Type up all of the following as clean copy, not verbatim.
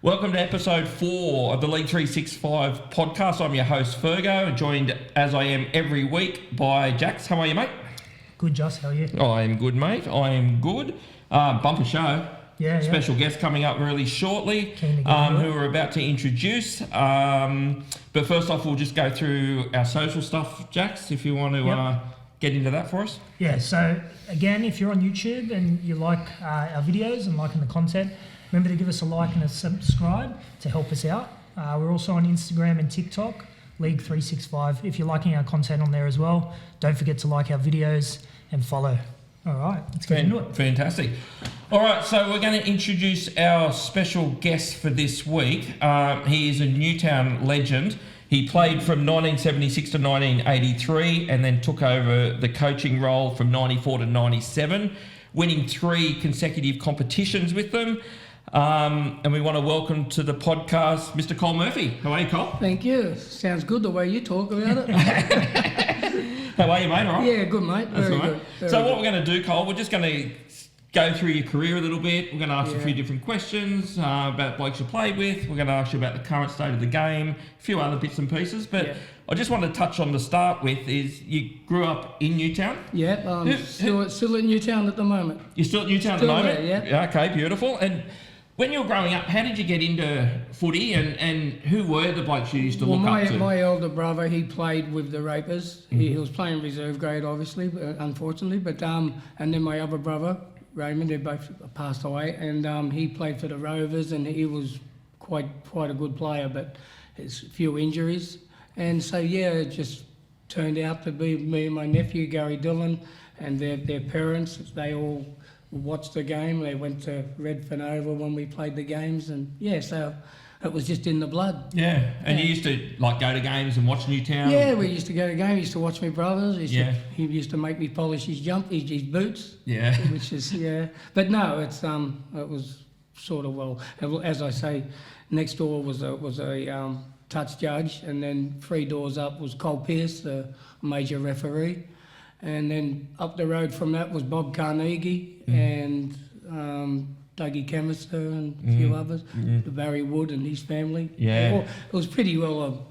Welcome to episode 4 of the League 365 podcast. I'm your host, Fergo, joined as I am every week by Jax. How are you, mate? Good, Joss. How are you? I am good, mate. I am good. Bumper show. Yeah. Special guest coming up really shortly, who we're about to introduce. But first off, we'll just go through our social stuff, Jax, if you want to get into that for us. Yeah, so again, if you're on YouTube and you like our videos and liking the content, remember to give us a like and a subscribe to help us out. We're also on Instagram and TikTok, League 365. If you're liking our content on there as well, don't forget to like our videos and follow. All right, let's get into it. Fantastic. All right, so we're going to introduce our special guest for this week. He is a Newtown legend. He played from 1976 to 1983 and then took over the coaching role from 94 to 97, winning 3 consecutive competitions with them. And we want to welcome to the podcast Mr. Col Murphy. How are you, Col? Thank you. Sounds good the way you talk about it. How are you, mate? All right? Yeah, good, mate. That's Very all good. right. So what we're going to do, Col, we're just going to go through your career a little bit. We're going to ask you a few different questions about blokes you played with. We're going to ask you about the current state of the game, a few other bits and pieces. But I just want to touch on to start with is you grew up in Newtown. Yeah, I'm still at Newtown at the moment. You're still at Newtown at the moment? There, yeah. Okay, beautiful. And when you were growing up, how did you get into footy and who were the blokes you used to look up to? My elder brother, he played with the Rapers. Mm-hmm. He was playing reserve grade, obviously, unfortunately. But and then my other brother, Raymond, they both passed away, and he played for the Rovers, and he was quite a good player, but there's a few injuries. And so, it just turned out to be me and my nephew, Gary Dillon, and their parents. They all watched the game. They went to Redfern Oval when we played the games, and so it was just in the blood. Yeah, and you used to go to games and watch Newtown? Yeah, we used to go to games. He used to watch my brothers. He used to make me polish his his boots. Yeah. Which is, But no, it was sort of, as I say, next door was a touch judge, and then 3 doors up was Col Pierce, the major referee. And then up the road from that was Bob Carnegie and Dougie Chemister and a few others, Barry Wood and his family. Yeah. It was pretty well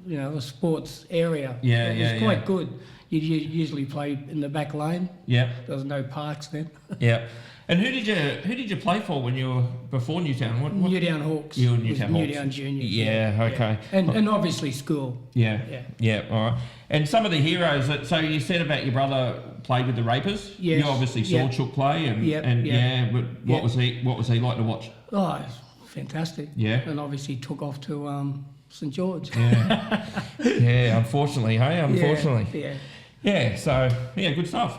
a sports area. Yeah, it was quite good. You usually play in the back lane. Yeah. There was no parks then. Yeah. And who did you play for when you were before Newtown? What? Newtown Hawks. You were Newtown Hawks. Newtown Juniors. Yeah, okay. Yeah. And obviously school. Yeah, all right. And some of the heroes, so you said about your brother played with the Rapers. Yes. You obviously saw Chook play but what was he like to watch? Oh, fantastic. Yeah. And obviously took off to St George. Yeah. Yeah, unfortunately, hey? Unfortunately. Yeah. Yeah, so, good stuff.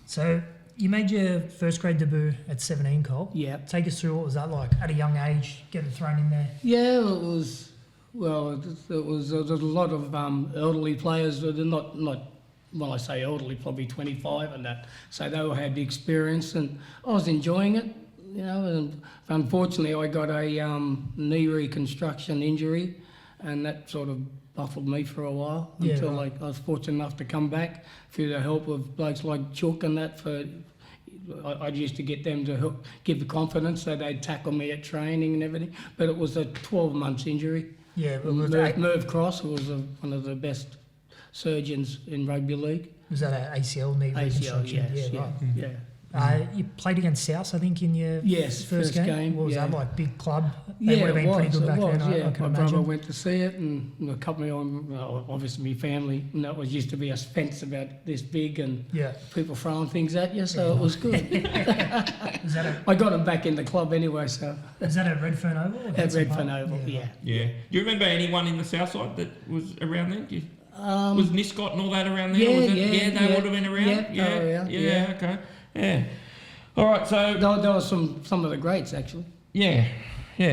So you made your first grade debut at 17, Col. Yeah. Take us through what was that like at a young age, getting thrown in there? Yeah, it was. Well, there was a lot of elderly players. They're not. Well, I say elderly, probably 25 and that. So they all had the experience, and I was enjoying it. And unfortunately, I got a knee reconstruction injury, and that sort of buffled me for a while until I was fortunate enough to come back through the help of blokes like Chook and that. I used to get them to give the confidence so they'd tackle me at training and everything. But it was a 12 months injury. Yeah, Merv Cross was one of the best surgeons in rugby league. Was that an ACL knee reconstruction? Yes, right. Yeah. You played against South, I think, in your first game. What was that like? Big club? They would have been pretty good back then, I can my imagine. brother went to see it, and a couple of obviously my family, and that was used to be a fence about this big, and people throwing things at you, so it was good. I got him back in the club anyway, so. Is that at Redfern Oval? At Redfern Oval, yeah. Do you remember anyone in the south side that was around then? Was Niscott and all that around there? They would have been around? Yeah, okay. Yeah. All right, so... There were some of the greats, actually. Yeah.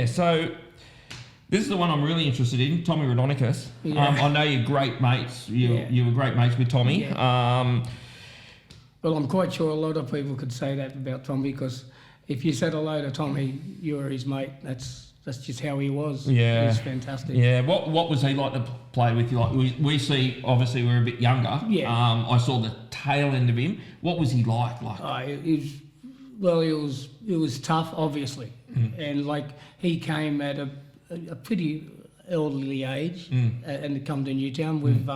So this is the one I'm really interested in, Tommy Raudonikis. Yeah. I know you're great mates. You were great mates with Tommy. Yeah. Well, I'm quite sure a lot of people could say that about Tommy, because if you said hello to Tommy, you were his mate. That's just how he was. Yeah. He was fantastic. Yeah. What was he like to play with you? Like we see, obviously we're a bit younger. Yeah. I saw the tail end of him. What was he like? Well, it was tough, obviously, and like he came at a pretty elderly age, and come to Newtown with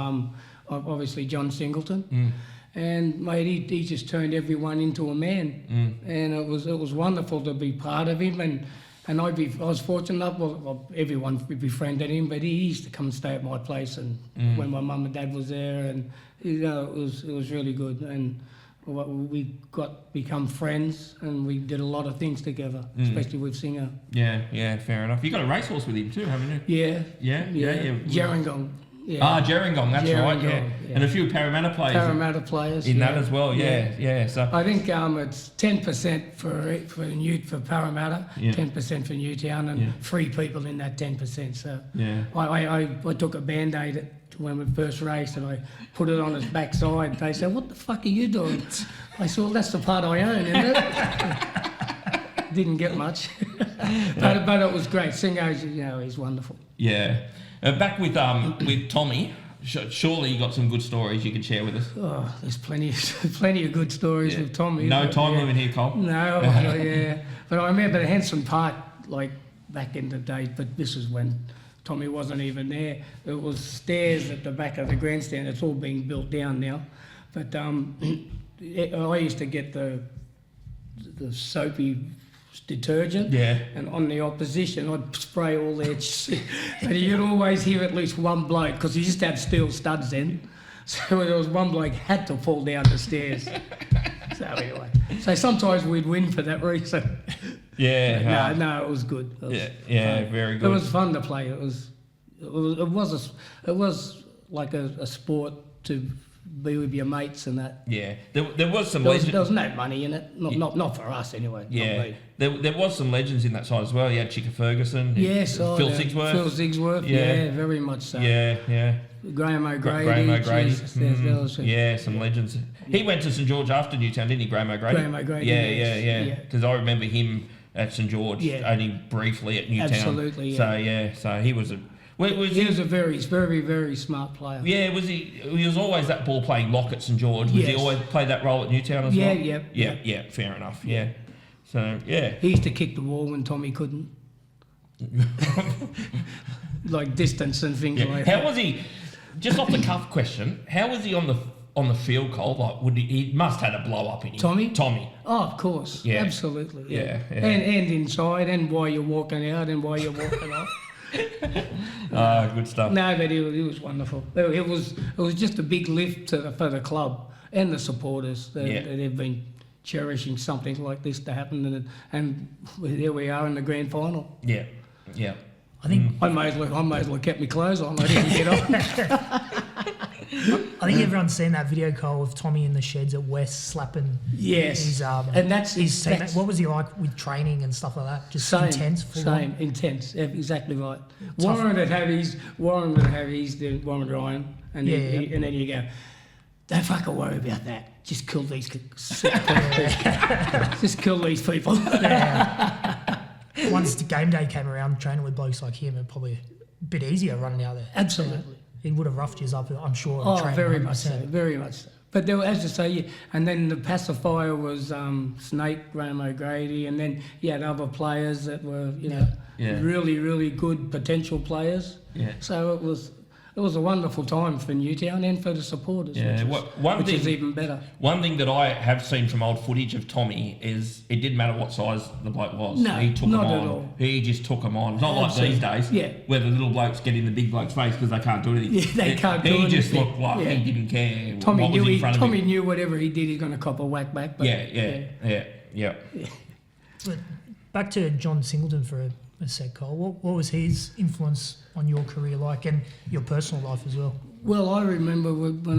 obviously John Singleton, and mate, he just turned everyone into a man, and it was wonderful to be part of him, and I was fortunate. Well, everyone befriended him, but he used to come and stay at my place, and when my mum and dad was there, and you know, it was really good, and we become friends, and we did a lot of things together, especially with Singer. Yeah, fair enough. You got a racehorse with him too, haven't you? Yeah. Gerringong. Yeah. Ah, Gerringong, that's right, yeah. Yeah. And a few Parramatta players. In that as well, yeah. So I think it's 10% for Parramatta, 10% for Newtown, and 3 people in that 10%. So I took a Band-Aid when we first raced, and I put it on his backside. They said, "What the fuck are you doing?" I said, "Well, that's the part I own, isn't it?" Didn't get much, but it was great. Singo's, he's wonderful. Yeah. Back with Tommy, surely you got some good stories you can share with us. Oh, there's plenty of good stories with Tommy. No time limit here, Cole. No, yeah. But I remember Henson Park, like back in the day, but this is when Tommy wasn't even there. There was stairs at the back of the grandstand. It's all being built down now. But I used to get the soapy detergent, and on the opposition I'd spray all their but you'd always hear at least one bloke, because he just had steel studs then, so there was one bloke had to fall down the stairs. So anyway, so sometimes we'd win for that reason. No, it was good. It was very good. It was fun to play. It was like a sport to be with your mates and that. Yeah, there was some legends. There was no money in it, not for us anyway. Yeah, there was some legends in that side as well. You had Chicka Ferguson. Yes, Phil Sigsworth. Phil Sigsworth. Yeah, very much so. Yeah. Graham O'Grady. Some legends. He went to St George after Newtown, didn't he, Graham O'Grady? Graham O'Grady. Yeah. Because I remember him at St George, only briefly at Newtown. Absolutely. Yeah. So he was a. He was a very, very, very smart player. Yeah, was he? He was always that ball playing lock at St George. Was he always play that role at Newtown as well? Yeah. Fair enough. Yeah. So he used to kick the wall when Tommy couldn't, like distance and things like that. How was he? Just off the cuff question. How was he on the field, Cole? Like, he must have had a blow up in him. Tommy. Oh, of course. Yeah. Absolutely. Yeah. Yeah. And inside, and while you're walking out, and while you're walking off. Good stuff. No, but he was wonderful. It was just a big lift for the club and the supporters. They've been cherishing something like this to happen, and here we are in the grand final. Yeah. I think I may as well have kept my clothes on. I didn't get on. I think everyone's seen that video, Cole, of Tommy in the sheds at West slapping his and that's his teammate. that's, what was he like with training and stuff like that? Just intense. Intense. Exactly right. Warren would have his Warren Ryan, and then you go, don't fucking worry about that. Just kill these just kill these people. Once the game day came around, training with blokes like him, it probably a bit easier running out there. Absolutely. He would have roughed you up, I'm sure. Oh, very much so. But there, as I say, and then the pacifier was Snake, Graham O'Grady, and then you had other players that were, really, really good potential players. Yeah. So it was a wonderful time for Newtown and for the supporters, which is even better. One thing that I have seen from old footage of Tommy is it didn't matter what size the bloke was. No, he took not them at on. all. He just took them on. It's not like these days where the little blokes get in the big bloke's face because they can't do anything. Yeah, they can't do anything. He just looked like he didn't care Tommy what was in front of him. Tommy knew whatever he did, he's going to cop a whack back. But Yeah. But back to John Singleton for a sec, Cole. What was his influence on your career like and your personal life as well? Well, I remember when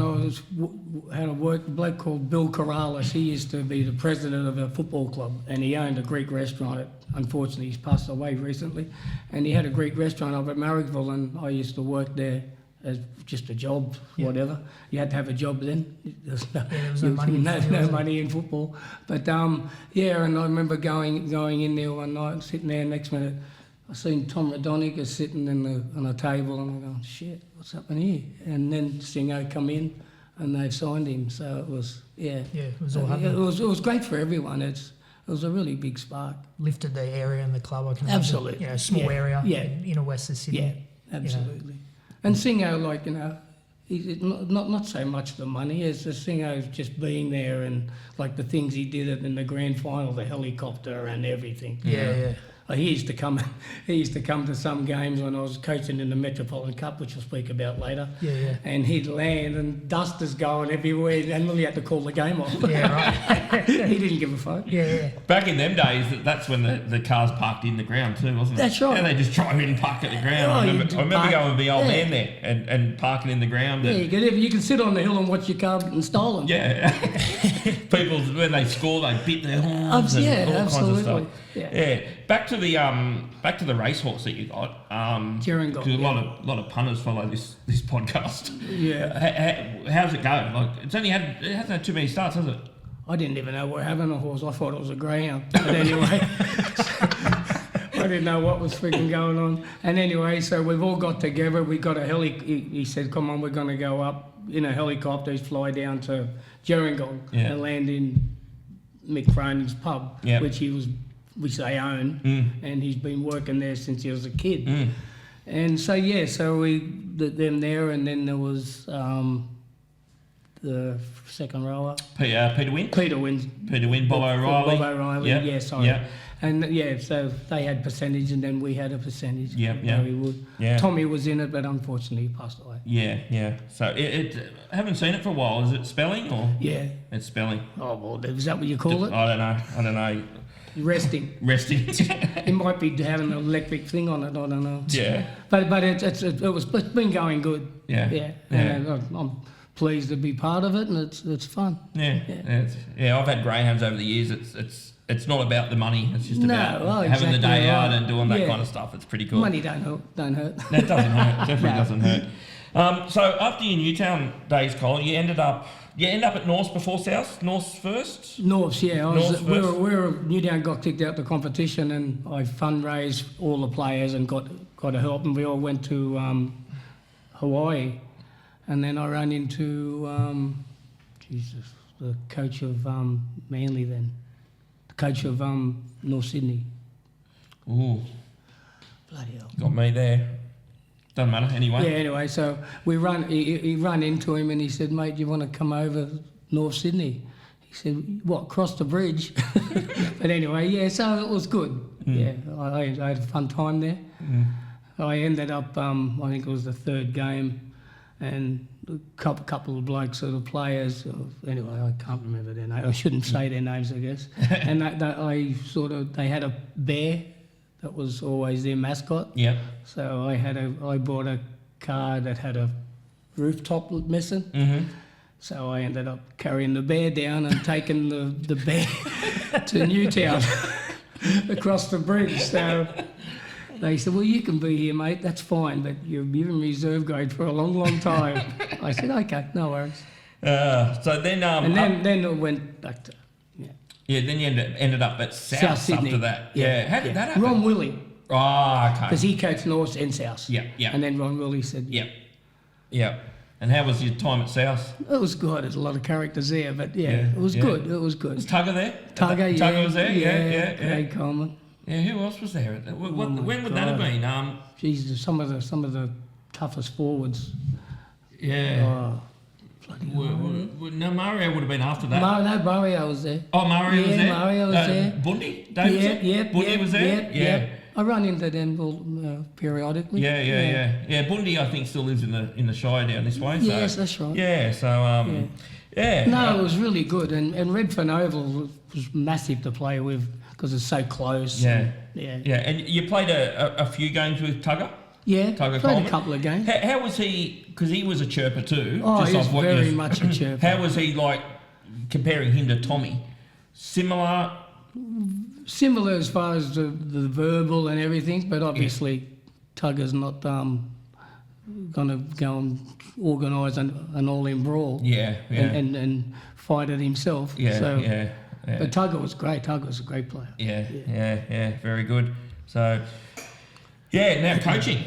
I had a bloke called Bill Corrales. He used to be the president of a football club, and he owned a Greek restaurant. Unfortunately, he's passed away recently. And he had a Greek restaurant up at Marrickville, and I used to work there as just a job, whatever. You had to have a job then. There was no money in football. No money in football. But and I remember going in there one night, sitting there. Next minute, I seen Tom Radonica sitting on a table, and I'm going, shit, what's happening here? And then Singo come in, and they signed him. So it was, it was all happening. It was great for everyone. It It was a really big spark. Lifted the area in the club. I can imagine. Absolutely. You know, small area Yeah. in inner west of Sydney. Yeah, absolutely. And Singo, like, you know, not so much the money as the Singo's just being there and like the things he did in the grand final, the helicopter and everything. Yeah. He used to come. He used to come to some games when I was coaching in the Metropolitan Cup, which we'll speak about later. Yeah. And he'd land and dust is going everywhere, and we had to call the game off. Yeah, right. He didn't give a fuck. Yeah. Back in them days, that's when the cars parked in the ground too, wasn't it? That's right. And they just drive in and park at the ground. Oh, I you remember do park- going with the old yeah. man there and parking in the ground. Yeah, And, you can sit on the hill and watch your car and stolen. yeah. People, when they score, they beat their horns and Yeah, all kinds of absolutely. stuff. Yeah. Back to the racehorse that you got. Gerringong, 'cause a lot of punters follow this podcast. Yeah. How's it going? Like it hasn't had too many starts, has it? I didn't even know we were having a horse. I thought it was a greyhound. But anyway, I didn't know what was freaking going on. And anyway, so we've all got together. We got a he said, come on, we're going to go up in a helicopter, fly down to Gerringong and land in Mick Cronin's pub, which they own, and he's been working there since he was a kid. And so them there, and then there was the second rower, Peter Wynn. Peter Wynn, Bob O'Reilly. Bob O'Reilly, Yep. yeah, sorry. Yep. And so they had percentage, and then we had a percentage. Yep. Barry Wood. Yeah. Tommy was in it, but unfortunately he passed away. Yeah. So I haven't seen it for a while. Is it spelling or? Yeah. It's spelling. Oh well, is that what you call it? I don't know. Resting. Resting. It might be having an electric thing on it. I don't know. Yeah. But it's been going good. Yeah. Yeah. Yeah. And I'm pleased to be part of it, and it's fun. Yeah. I've had greyhounds over the years. It's not about the money. It's just about having the exactly day out right. and doing that kind of stuff. It's pretty cool. Money don't hurt. That doesn't hurt. Definitely doesn't hurt. So after your Newtown days, Col, you end up at North before South. North first. Norths, yeah. Norths Newtown got kicked out the competition, and I fundraised all the players and got a help, and we all went to Hawaii, and then I ran into the coach of Manly then, the coach of North Sydney. Ooh, Bloody hell. got me there. Doesn't matter anyway. Yeah, anyway, so he ran into him and he said, mate, do you want to come over North Sydney? He said, what, cross the bridge? But anyway, yeah, so it was good. Yeah, I had a fun time there. I ended up, I think it was the third game, and a couple of blokes, sort of players, anyway, I can't remember their name. I shouldn't say their names, I guess. And they had a bear that was always their mascot. Yeah. So I bought a car that had a rooftop missing. Mm-hmm. So I ended up carrying the bear down and taking the bear to Newtown across the bridge. So they said, well, you can be here, mate, that's fine, but you're in reserve grade for a long, long time. I said, okay, no worries. So then... then it went back to... Yeah, then you ended up at South Sydney. after that. Yeah. How did that happen? Ron Willie, Oh, okay. because he coached North and South. Yeah. And then Ron Willie said... Yeah. And how was your time at South? It was good. There's a lot of characters there, but it was good. It was good. Was Tugger there? Tugger, yeah. Tugger was there? Yeah. Craig Coleman. Yeah, who else was there? When would that have been? Jesus, some of the toughest forwards. Yeah. Oh, bloody hell. No, Mario would have been after that. Mario was there. Oh, Mario was there? Mario was there. Bundy? Davidson? Bundy was there? Yeah. I run into them periodically. Yeah. Bundy, I think, still lives in the Shire down this way. So. Yes, that's right. Yeah, so, yeah. No, it was really good. And Redfern Oval was massive to play with because it's so close. Yeah. Yeah. And you played a few games with Tugger? Yeah, Tugger played Coleman? a couple of games. How was he, because he was a chirper too. Oh, just he was off what very much a chirper. How was he, like, comparing him to Tommy? Similar? Similar as far as the verbal and everything, but obviously Tugger's not going to go and organise an all-in brawl and fight it himself. Yeah. But Tugger was great. Tugger was a great player. Yeah, very good. So, now coaching.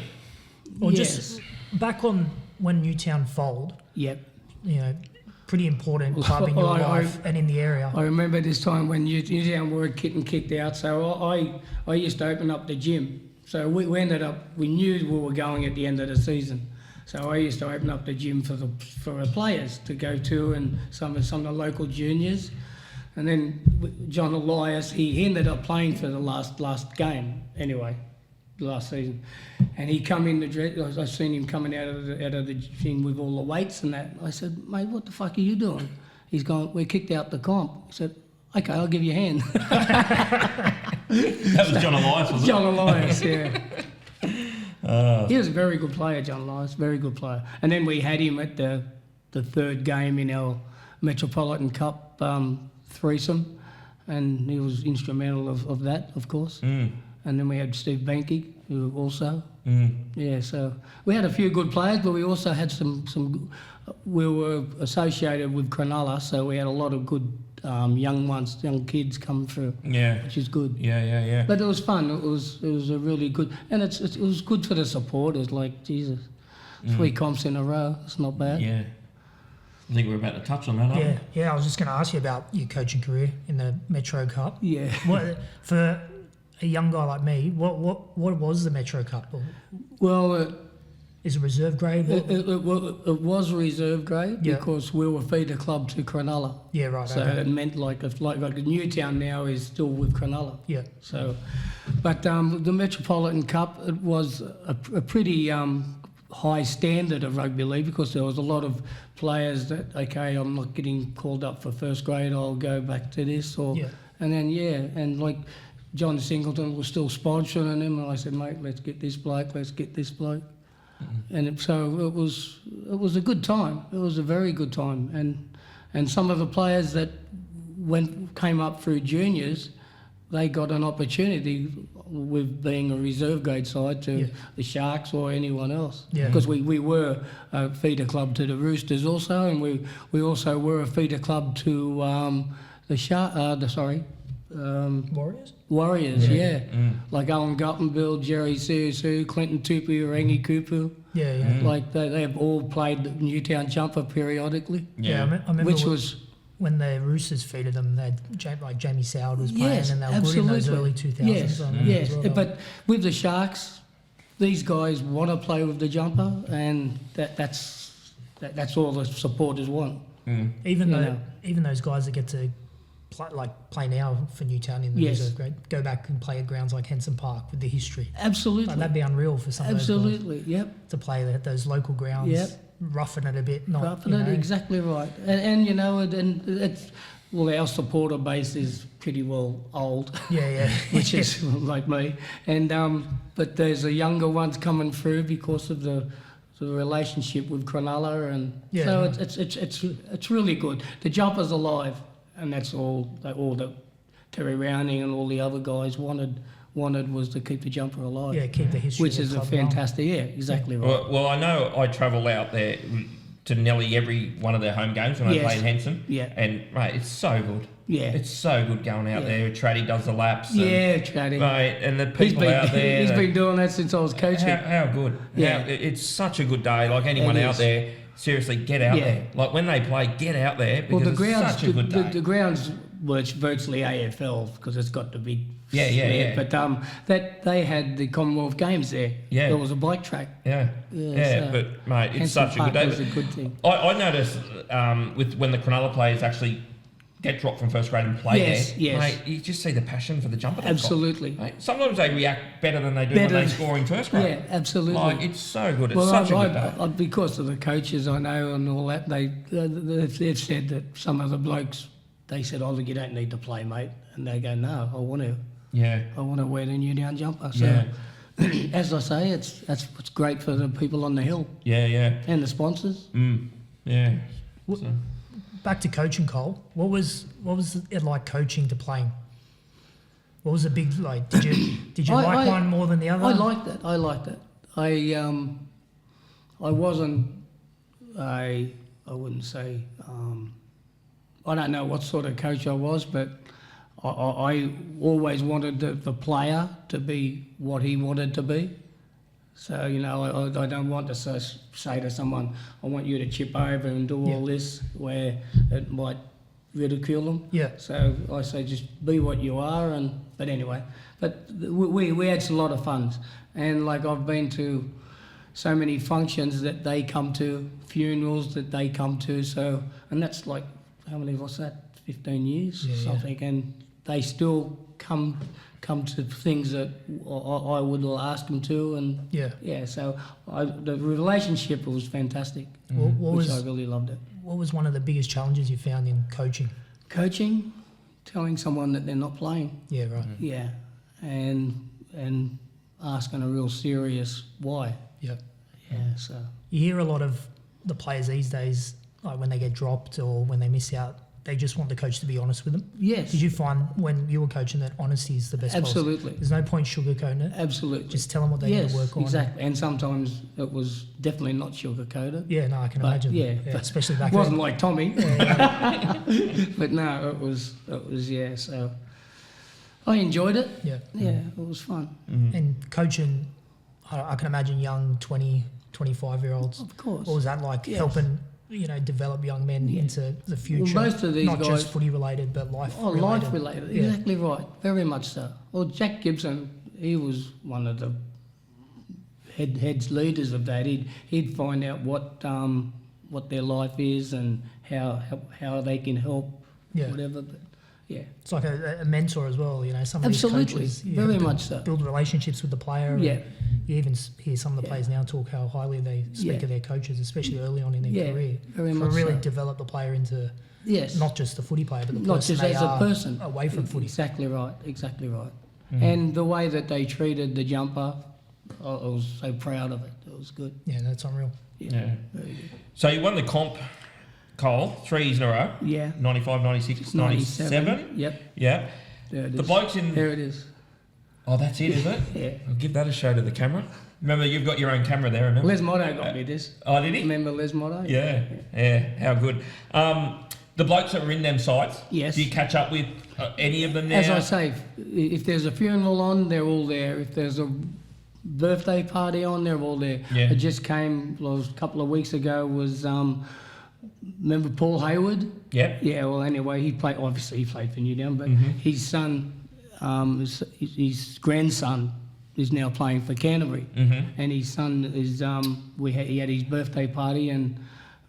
Or just back on when Newtown fold. Yep. You know, pretty important club in your life and in the area. I remember this time when Newtown were getting kicked out, so I used to open up the gym. So we knew we were going at the end of the season. So I used to open up the gym for the players to go to, and some of the local juniors. And then John Elias, he ended up playing for the last game anyway, last season. And he come in the dress. I seen him coming out of the thing with all the weights and that. I said, mate, what the fuck are you doing? He's gone, we're kicked out the comp. He said, okay, I'll give you a hand. That was John Elias, wasn't it? John Elias, yeah. He was a very good player, John Elias, very good player. And then we had him at the third game in our Metropolitan Cup threesome, and he was instrumental of that, of course. And then we had Steve Benke, who also. Yeah, so we had a few good players, but we also had some. We were associated with Cronulla, so we had a lot of good young kids come through. Yeah, which is good. Yeah. But it was fun. It was a really good, and it was good for the supporters. Like Jesus, 3 comps in a row. It's not bad. Yeah. I think we're about to touch on that, aren't we? Yeah. I was just going to ask you about your coaching career in the Metro Cup. Yeah. What, for a young guy like me, what was the Metro Cup? Well, is it reserve grade? It was reserve grade because we were feeder club to Cronulla. Yeah, right. So it meant like Newtown now is still with Cronulla. Yeah. So, but the Metropolitan Cup, it was a pretty high standard of rugby league because there was a lot of players that, okay, I'm not getting called up for first grade, I'll go back to this. And then, and like John Singleton was still sponsoring him, and I said, mate, let's get this bloke. And so it was a good time. It was a very good time. And some of the players that came up through juniors, they got an opportunity with being a reserve grade side to the Sharks or anyone else. Yeah. Because we were a feeder club to the Roosters also, and we also were a feeder club to Warriors, yeah. Like Owen Guttenbill, Jerry Susu, Clinton Tupu, Rangi Kupu. Yeah. Like they have all played the Newtown jumper periodically. Yeah, I remember which was when the Roosters feeded them, they had Jamie Soward was playing, and they were good in those early 2000s. Yes. Well, But with the Sharks, these guys want to play with the jumper, and that's all the supporters want. Even those guys that get to play now for Newtown in the reserve grade, go back and play at grounds like Henson Park with the history. Absolutely. Like, that'd be unreal for some of those guys. Absolutely, yep. To play at those local grounds, roughing it a bit. Exactly right. And it's, well, our supporter base is pretty well old. Yeah. Which is like me. And but there's a younger ones coming through because of the relationship with Cronulla, and it's really good. The jumper's alive. And that's all that Terry Rounding and all the other guys wanted was to keep the jumper alive. Yeah, keep the history. Which is a fantastic, exactly right. Well, I know I travel out there to nearly every one of their home games when I play in Henson. Yeah. And, mate, it's so good. Yeah. It's so good going out there. Traddy does the laps. Traddy. Mate, and the people out there. He's been doing that since I was coaching. How good. Yeah. It's such a good day. Like anyone out there, seriously, get out there. Like when they play, get out there because it's such a good day. The ground's virtually AFL because it's got the big... Yeah. But that they had the Commonwealth Games there. Yeah. There was a bike track. Yeah, so but mate, it's Henson such a good day. It was a good thing. I noticed with when the Cronulla players actually get dropped from first grade and play there, mate, you just see the passion for the jumper. Absolutely. Sometimes they react better than they do when they score in first grade. Yeah, absolutely. Like, it's so good. It's such a good day. Because of the coaches I know and all that, they've said that some of the blokes, they said, oh, you don't need to play, mate. And they go, no, I want to. Yeah. I want to wear the Newtown jumper. So, as I say, it's great for the people on the hill. Yeah. And the sponsors. Yeah. Back to coaching, Cole. What was it like coaching to playing? What was the big like? Did you like one more than the other? I liked it. I wasn't I wouldn't say I don't know what sort of coach I was, but I always wanted the player to be what he wanted to be, So, you know, I don't want to say to someone, I want you to chip over and do all this, where it might ridicule them. Yeah. So I say just be what you are. But anyway, we had a lot of fun. And like I've been to so many functions that they come to, funerals that they come to. So, and that's like, how many, what's that, 15 years or something. And they still come to things that I would ask them to, and so the relationship was fantastic, which I really loved it. What was one of the biggest challenges you found in coaching? Coaching, telling someone that they're not playing. Yeah, right. Yeah, and asking a real serious why. Yeah. Yeah, so. You hear a lot of the players these days, like when they get dropped or when they miss out, they just want the coach to be honest with them. Yes. Did you find when you were coaching that honesty is the best policy? Absolutely. There's no point sugarcoating it. Absolutely. Just tell them what they need to work on. Exactly. And sometimes it was definitely not sugar-coated. Yeah, no, I can imagine. Yeah, especially back it wasn't then. like Tommy. But no, it was yeah. So I enjoyed it. Yeah. Yeah, it was fun. And coaching, I can imagine young 20, 25-year-olds. Of course. What was that like, helping, you know, develop young men into the future? Well, most of these not guys, just footy related, but life related. life related. Yeah. Exactly right. Very much so. Well, Jack Gibson, he was one of the heads leaders of that. He'd find out what their life is and how they can help, whatever. But yeah, it's like a mentor as well. You know, some of absolutely, these coaches, very much so. Build relationships with the player. Yeah. You even hear some of the players now talk how highly they speak of their coaches, especially early on in their career. Very to much really so. develop the player into Yes. not just the footy player, but the Not person just they as a are person. away from footy. Exactly right. Exactly right. And the way that they treated the jumper, I was so proud of it. It was good. Yeah, that's unreal. Yeah. Very good. So you won the comp, Cole, 3 years in a row. Yeah. 95, 96, 97. Yep. Yeah. There it The is. blokes in... There it is. Oh, that's it, is it? Yeah. I'll give that a show to the camera. Remember, you've got your own camera there, remember? Les Motto got me this. Oh, did he? Remember Les Motto? Yeah, how good. The blokes that were in them sites, Yes. do you catch up with any of them now? As I say, if there's a funeral on, they're all there. If there's a birthday party on, they're all there. Yeah. It just came a couple of weeks ago was, remember Paul Hayward? Yep. Yeah, well, anyway, he played for Newtown, but his son, his grandson is now playing for Canterbury. And his son is, he had his birthday party and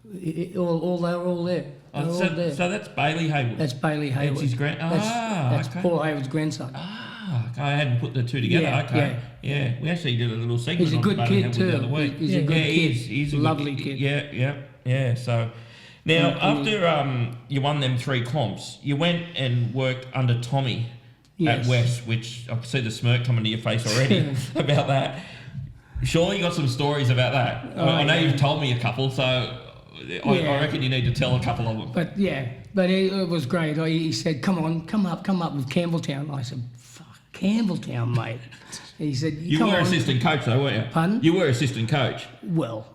they were all there. Oh, so that's Bailey Hayward. That's Bailey Hayward. That's his That's okay. Paul Hayward's grandson. Okay, I hadn't put the two together. Yeah, Yeah. We actually did a little segment He's a on good Bailey kid Hayward the too. other week. He's a good kid. He's a Lovely good kid. Yeah. So now after you won them 3 comps, you went and worked under Tommy at West, which I can see the smirk coming to your face already about that. Surely you got some stories about that. I know you've told me a couple, so I reckon you need to tell a couple of them. But it was great. He said, come up with Campbelltown. I said, fuck, Campbelltown, mate. He said, You were assistant coach though, weren't you? Pardon? You were assistant coach. Well,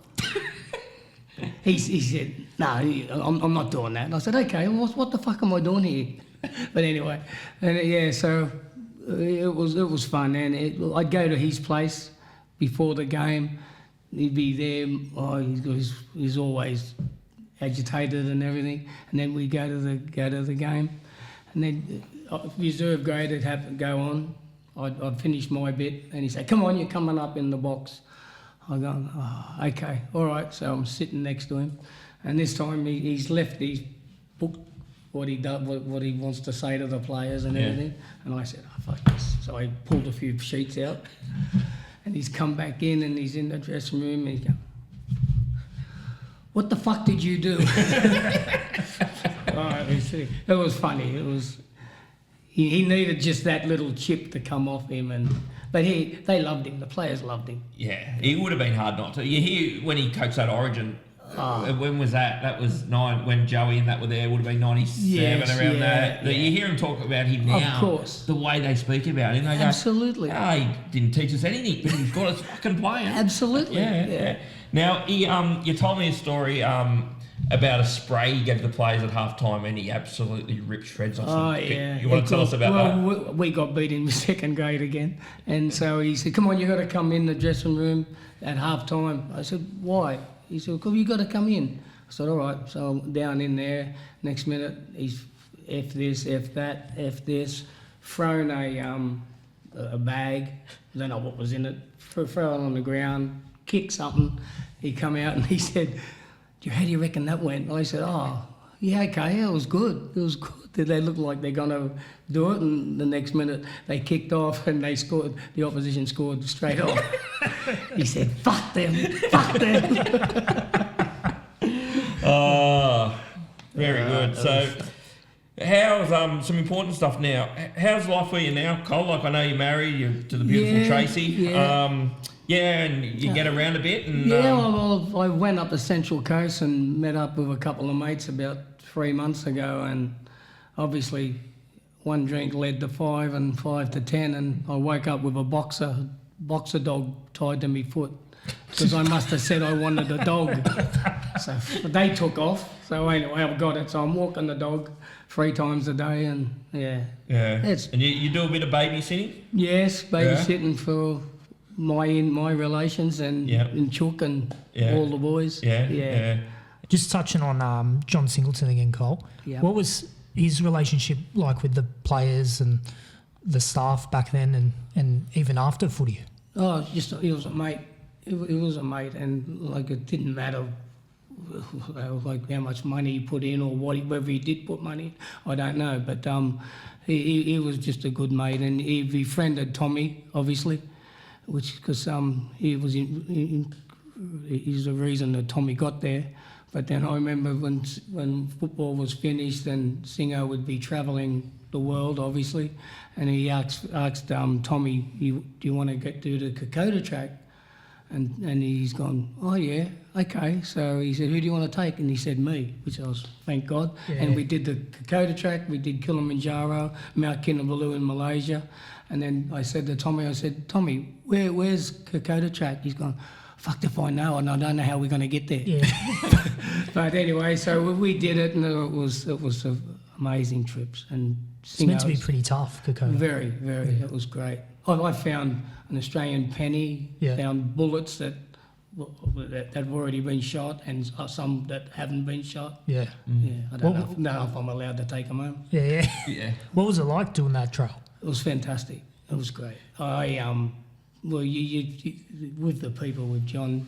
he said, no, I'm not doing that. And I said, okay, well, what the fuck am I doing here? But anyway, and so it was fun. And I'd go to his place before the game. He'd be there. Oh, he's always agitated and everything. And then we go to the game, and then reserve grade would have to go on. I'd finish my bit, and he'd say, "Come on, you're coming up in the box." I go, "Oh, okay, all right." So I'm sitting next to him, and this time he's left his book, what he does, what he wants to say to the players and everything. And I said, "Oh, fuck this!" So I pulled a few sheets out. And he's come back in and he's in the dressing room and he's going, "What the fuck did you do?" It was funny. It was he needed just that little chip to come off him, but they loved him. The players loved him. Yeah, it would have been hard not to. You hear when he coached that Origin. When was that? That was when Joey and that were there. Would have been 97 around that. Yeah. You hear him talk about him now. Of course. The way they speak about him, they go, Absolutely. He didn't teach us anything, but he's got us fucking playing. Absolutely. Yeah. Now, you told me a story about a spray he gave the players at half time and he absolutely ripped shreds off them. Oh, yeah. You want to tell us about that? Well, we got beat in the second grade again. And so he said, come on, you got to come in the dressing room at half time. I said, why? He said, well, you got to come in. I said, all right. So I'm down in there. Next minute, he's F this, F that, F this, thrown a bag. I don't know what was in it. Throw it on the ground, kicked something. He come out and he said, how do you reckon that went? And I said, oh, yeah, okay, yeah, it was good. It was good. They looked like they're going to do it, and the next minute they kicked off and they scored. The opposition scored straight off. He said, fuck them, fuck them. Oh, very good. So, how's some important stuff now? How's life for you now, Col? Like, I know you're married, you're to the beautiful Tracy. Yeah. And you get around a bit. And, well, I went up the Central Coast and met up with a couple of mates about 3 months ago, and obviously one drink led to 5 and 5 to 10, and I woke up with a boxer dog tied to my foot because I must have said I wanted a dog. So they took off. So anyway, I've got it. So I'm walking the dog 3 times a day, and yeah. And you do a bit of babysitting? Yes, babysitting for my relations and Chook and all the boys. Yeah. Just touching on John Singleton again, Cole. Yeah. What was his relationship like with the players and the staff back then and even after footy? Oh, he was a mate. He was a mate, and like it didn't matter like how much money he put in or whether he did put money in, I don't know. But he was just a good mate, and he befriended Tommy, obviously, which because he was he's the reason that Tommy got there. But then I remember when football was finished and Singo would be travelling the world, obviously, and he asked Tommy, do you want to do the Kokoda track? And he's gone, oh yeah, okay. So he said, who do you want to take? And he said me, which I was, thank God. Yeah. And we did the Kokoda track, we did Kilimanjaro, Mount Kinabalu in Malaysia. And then I said to Tommy, where's Kokoda track? He's gone, fuck if I know, and I don't know how we're going to get there. Yeah. But anyway, so we did it, and it was amazing trips. And it's meant to be pretty tough, Kokoda. Very, very. Yeah. It was great. I found an Australian penny, found bullets that have already been shot, and some that haven't been shot. Yeah. Yeah. I don't know if I'm allowed to take them home. Yeah. What was it like doing that trail? It was fantastic. It was great. Well, you with the people with John,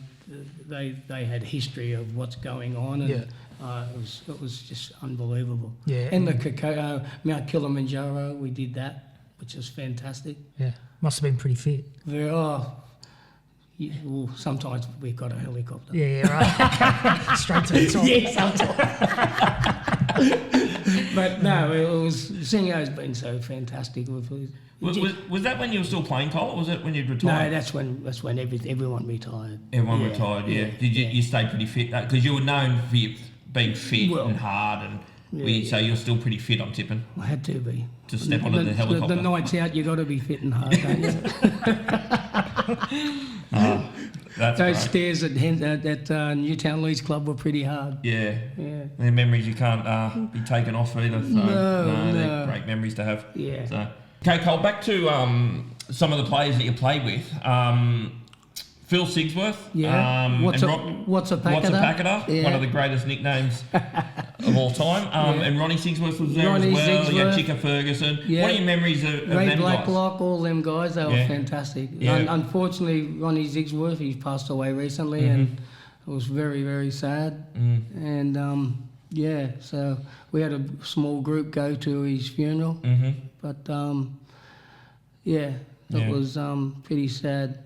they had history of what's going on, and it was just unbelievable. Yeah. And the Mount Kilimanjaro, we did that, which was fantastic. Yeah. Must have been pretty fit. Well, sometimes we've got a helicopter. Yeah, right. Straight to the top. Yeah, sometimes. But no, it was. Singo's been so fantastic. Was that when you were still playing, Col, or was it when you'd retired? No, that's when everyone retired. Everyone retired, yeah. Did you stay pretty fit? Because you were known for being fit and hard, and so you're still pretty fit, I'm tipping. I had to be. To step onto the helicopter. The nights out, you got to be fit and hard, don't you? Those great. stairs at Newtown Leeds Club were pretty hard. Yeah. They're memories you can't be taken off either. So no, they're great memories to have. Yeah. So. Okay, Col, back to some of the players that you played with. Phil Sigsworth. Yeah. What's a Packeter? Yeah. One of the greatest nicknames of all time. And Ronnie Sigsworth was there as well. You had Chicka Ferguson. Yeah. What are your memories of Ray them Blacklock, guys? all them guys, they were fantastic. Yeah. Unfortunately, Ronnie Sigsworth, he passed away recently, and it was very, very sad. And so we had a small group go to his funeral. But it was pretty sad.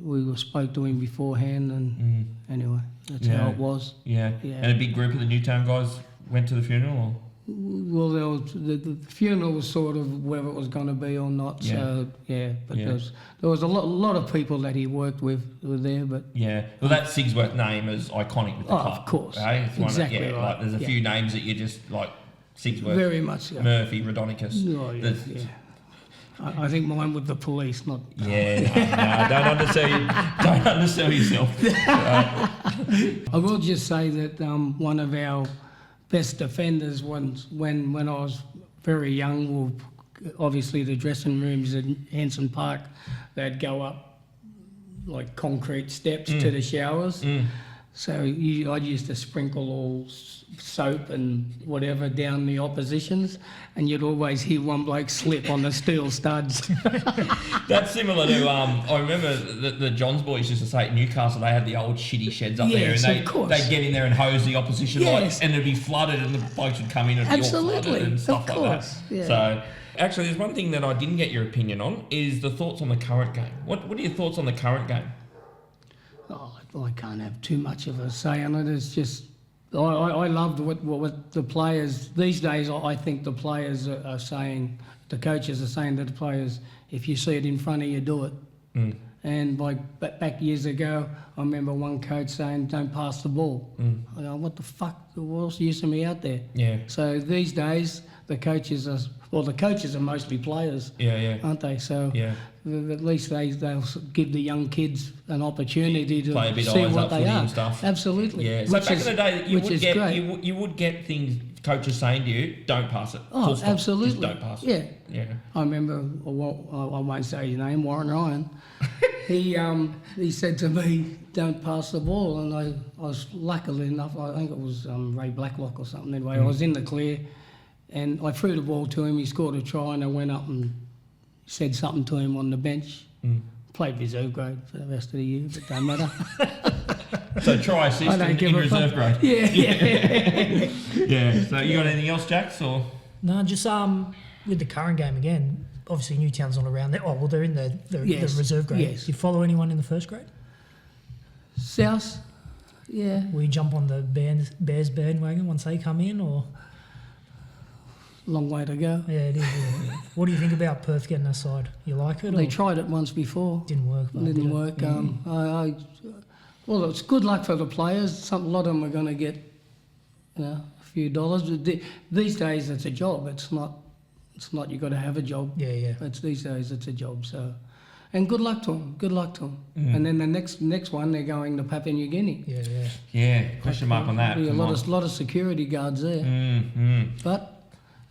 We spoke to him beforehand, and anyway, that's how it was. Yeah. And a big group of the Newtown guys went to the funeral? Or? Well, the funeral was sort of whether it was going to be or not. Yeah. So but there was a lot of people that he worked with who were there. But well, that Sigsworth name is iconic with the club. Of course, it's exactly right. Like there's a few names that you just like Sigsworth, very much, Murphy, Rodonicus. Oh, I think mine with the police, not. Yeah, no, don't undersell yourself. I will just say that one of our best defenders once, when I was very young, well, obviously the dressing rooms in Henson Park, they'd go up like concrete steps to the showers. So I used to sprinkle all soap and whatever down the oppositions, and you'd always hear one bloke slip on the steel studs. That's similar to, I remember the Johns boys used to say at Newcastle, they had the old shitty sheds up there, and they'd get in there and hose the opposition, and it'd be flooded, and the blokes would come in and be all flooded and stuff like that. Yeah. So, actually, there's one thing that I didn't get your opinion on, is the thoughts on the current game. What are your thoughts on the current game? Oh, I can't have too much of a say on it. It's just, I loved what the players, these days I think the players are saying, the coaches are saying to the players, if you see it in front of you, do it. And like back years ago, I remember one coach saying, don't pass the ball. I go, what the fuck, what's the use of me out there? Yeah. So these days, the coaches are mostly players, aren't they? So at least they'll give the young kids an opportunity to play a bit see eyes what up they footy are. and stuff. Absolutely. Yeah. So back in the day, great. you would get things coaches saying to you, don't pass it. Oh, Full stop. absolutely. Just don't pass it. Yeah. I remember, I won't say his name, Warren Ryan. He said to me, don't pass the ball, and I was luckily enough, I think it was Ray Blacklock or something anyway, I was in the clear, and I threw the ball to him, he scored a try, and I went up and said something to him on the bench. Played reserve grade for the rest of the year, but don't matter. So try assist in reserve grade. Yeah. Yeah. So you got anything else, Jax, or? No, just with the current game again, obviously Newtown's not around there. Oh, well, they're in the reserve grade. Yes. Do you follow anyone in the first grade? South, yeah. Will you jump on the Bears bandwagon once they come in, or? Long way to go. Yeah, it is. Yeah. What do you think about Perth getting a side? You like it? They tried it once before. Didn't work. Didn't work. Well, it's good luck for the players. A lot of them are going to get, a few dollars. These days, it's a job. It's not you've got to have a job. Yeah. These days, it's a job. So, and good luck to them. Good luck to them. And then the next one, they're going to Papua New Guinea. Yeah. Question mark on that. A lot of security guards there. But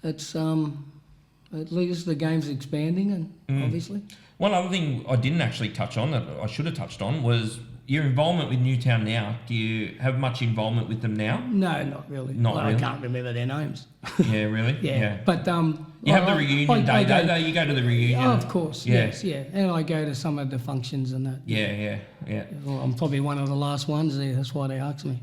it's at least the game's expanding, and obviously. One other thing I didn't actually touch on that I should have touched on was your involvement with Newtown now. Do you have much involvement with them now? No, not really. Not really? I can't remember their names. Yeah, really? Yeah. But you have the reunion day, though. You go to the reunion. Oh, of course. Yes. And I go to some of the functions and that. Yeah. Well, I'm probably one of the last ones there. That's why they asked me.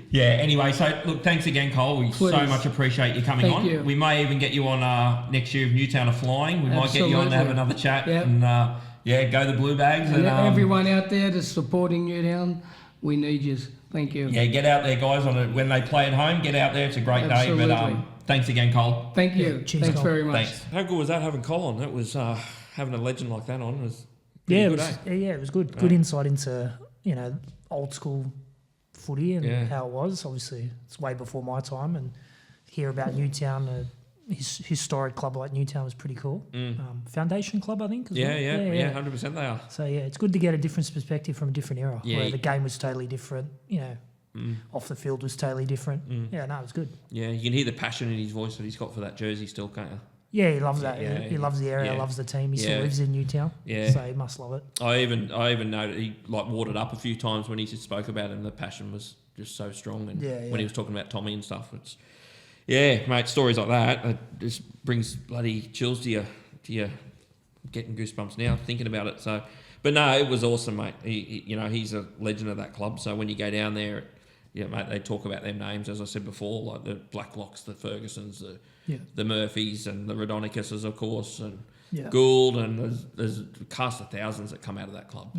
Yeah. Anyway, so look, thanks again, Cole. We so much appreciate you coming on. You. We may even get you on next year if Newtown are flying. We might get you on to have another chat. Yep. And go the Blue Bags. And everyone out there that's supporting Newtown, we need you. Thank you. Yeah, get out there, guys. When they play at home, get out there. It's a great day. But thanks again, Cole. Thank you. Cheers, Thanks Cole. very much. Thanks. How good was that having Cole on? That was having a legend like that on. Was it was good. Good insight into old school footy and how it was. Obviously, it's way before my time, and hear about Newtown. Historic club like Newtown was pretty cool. Foundation club, I think. Yeah, 100% they are. So it's good to get a different perspective from a different era where the game was totally different. Off the field was totally different. Yeah, no, it was good. Yeah, you can hear the passion in his voice that he's got for that jersey still, can't you? Yeah, he loves that. He loves the area, loves the team. He still lives in Newtown. Yeah, so he must love it. I even know that he watered up a few times when he just spoke about it, and the passion was just so strong. And when he was talking about Tommy and stuff, it's. Yeah, mate, stories like that just brings bloody chills to you, getting goosebumps now thinking about it. So, but no, it was awesome, mate. He's a legend of that club. So when you go down there, mate, they talk about their names, as I said before, like the Blacklocks, the Fergusons, the Murphys and the Rodonicuses, of course, and Gould, and there's a cast of thousands that come out of that club.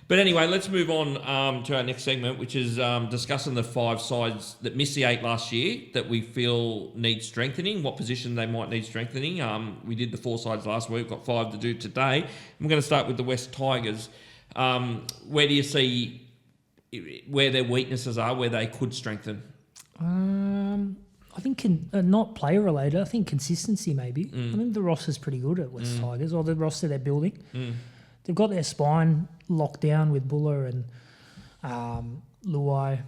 But anyway, let's move on to our next segment, which is discussing the 5 sides that missed the 8 last year that we feel need strengthening, what position they might need strengthening. We did the 4 sides last week, we've got 5 to do today. I'm going to start with the West Tigers. Where do you see where their weaknesses are, where they could strengthen? I I think not player related. I think consistency maybe. I think the roster's pretty good at West Tigers, or the roster they're building. They've got their spine locked down with Buller and Luai,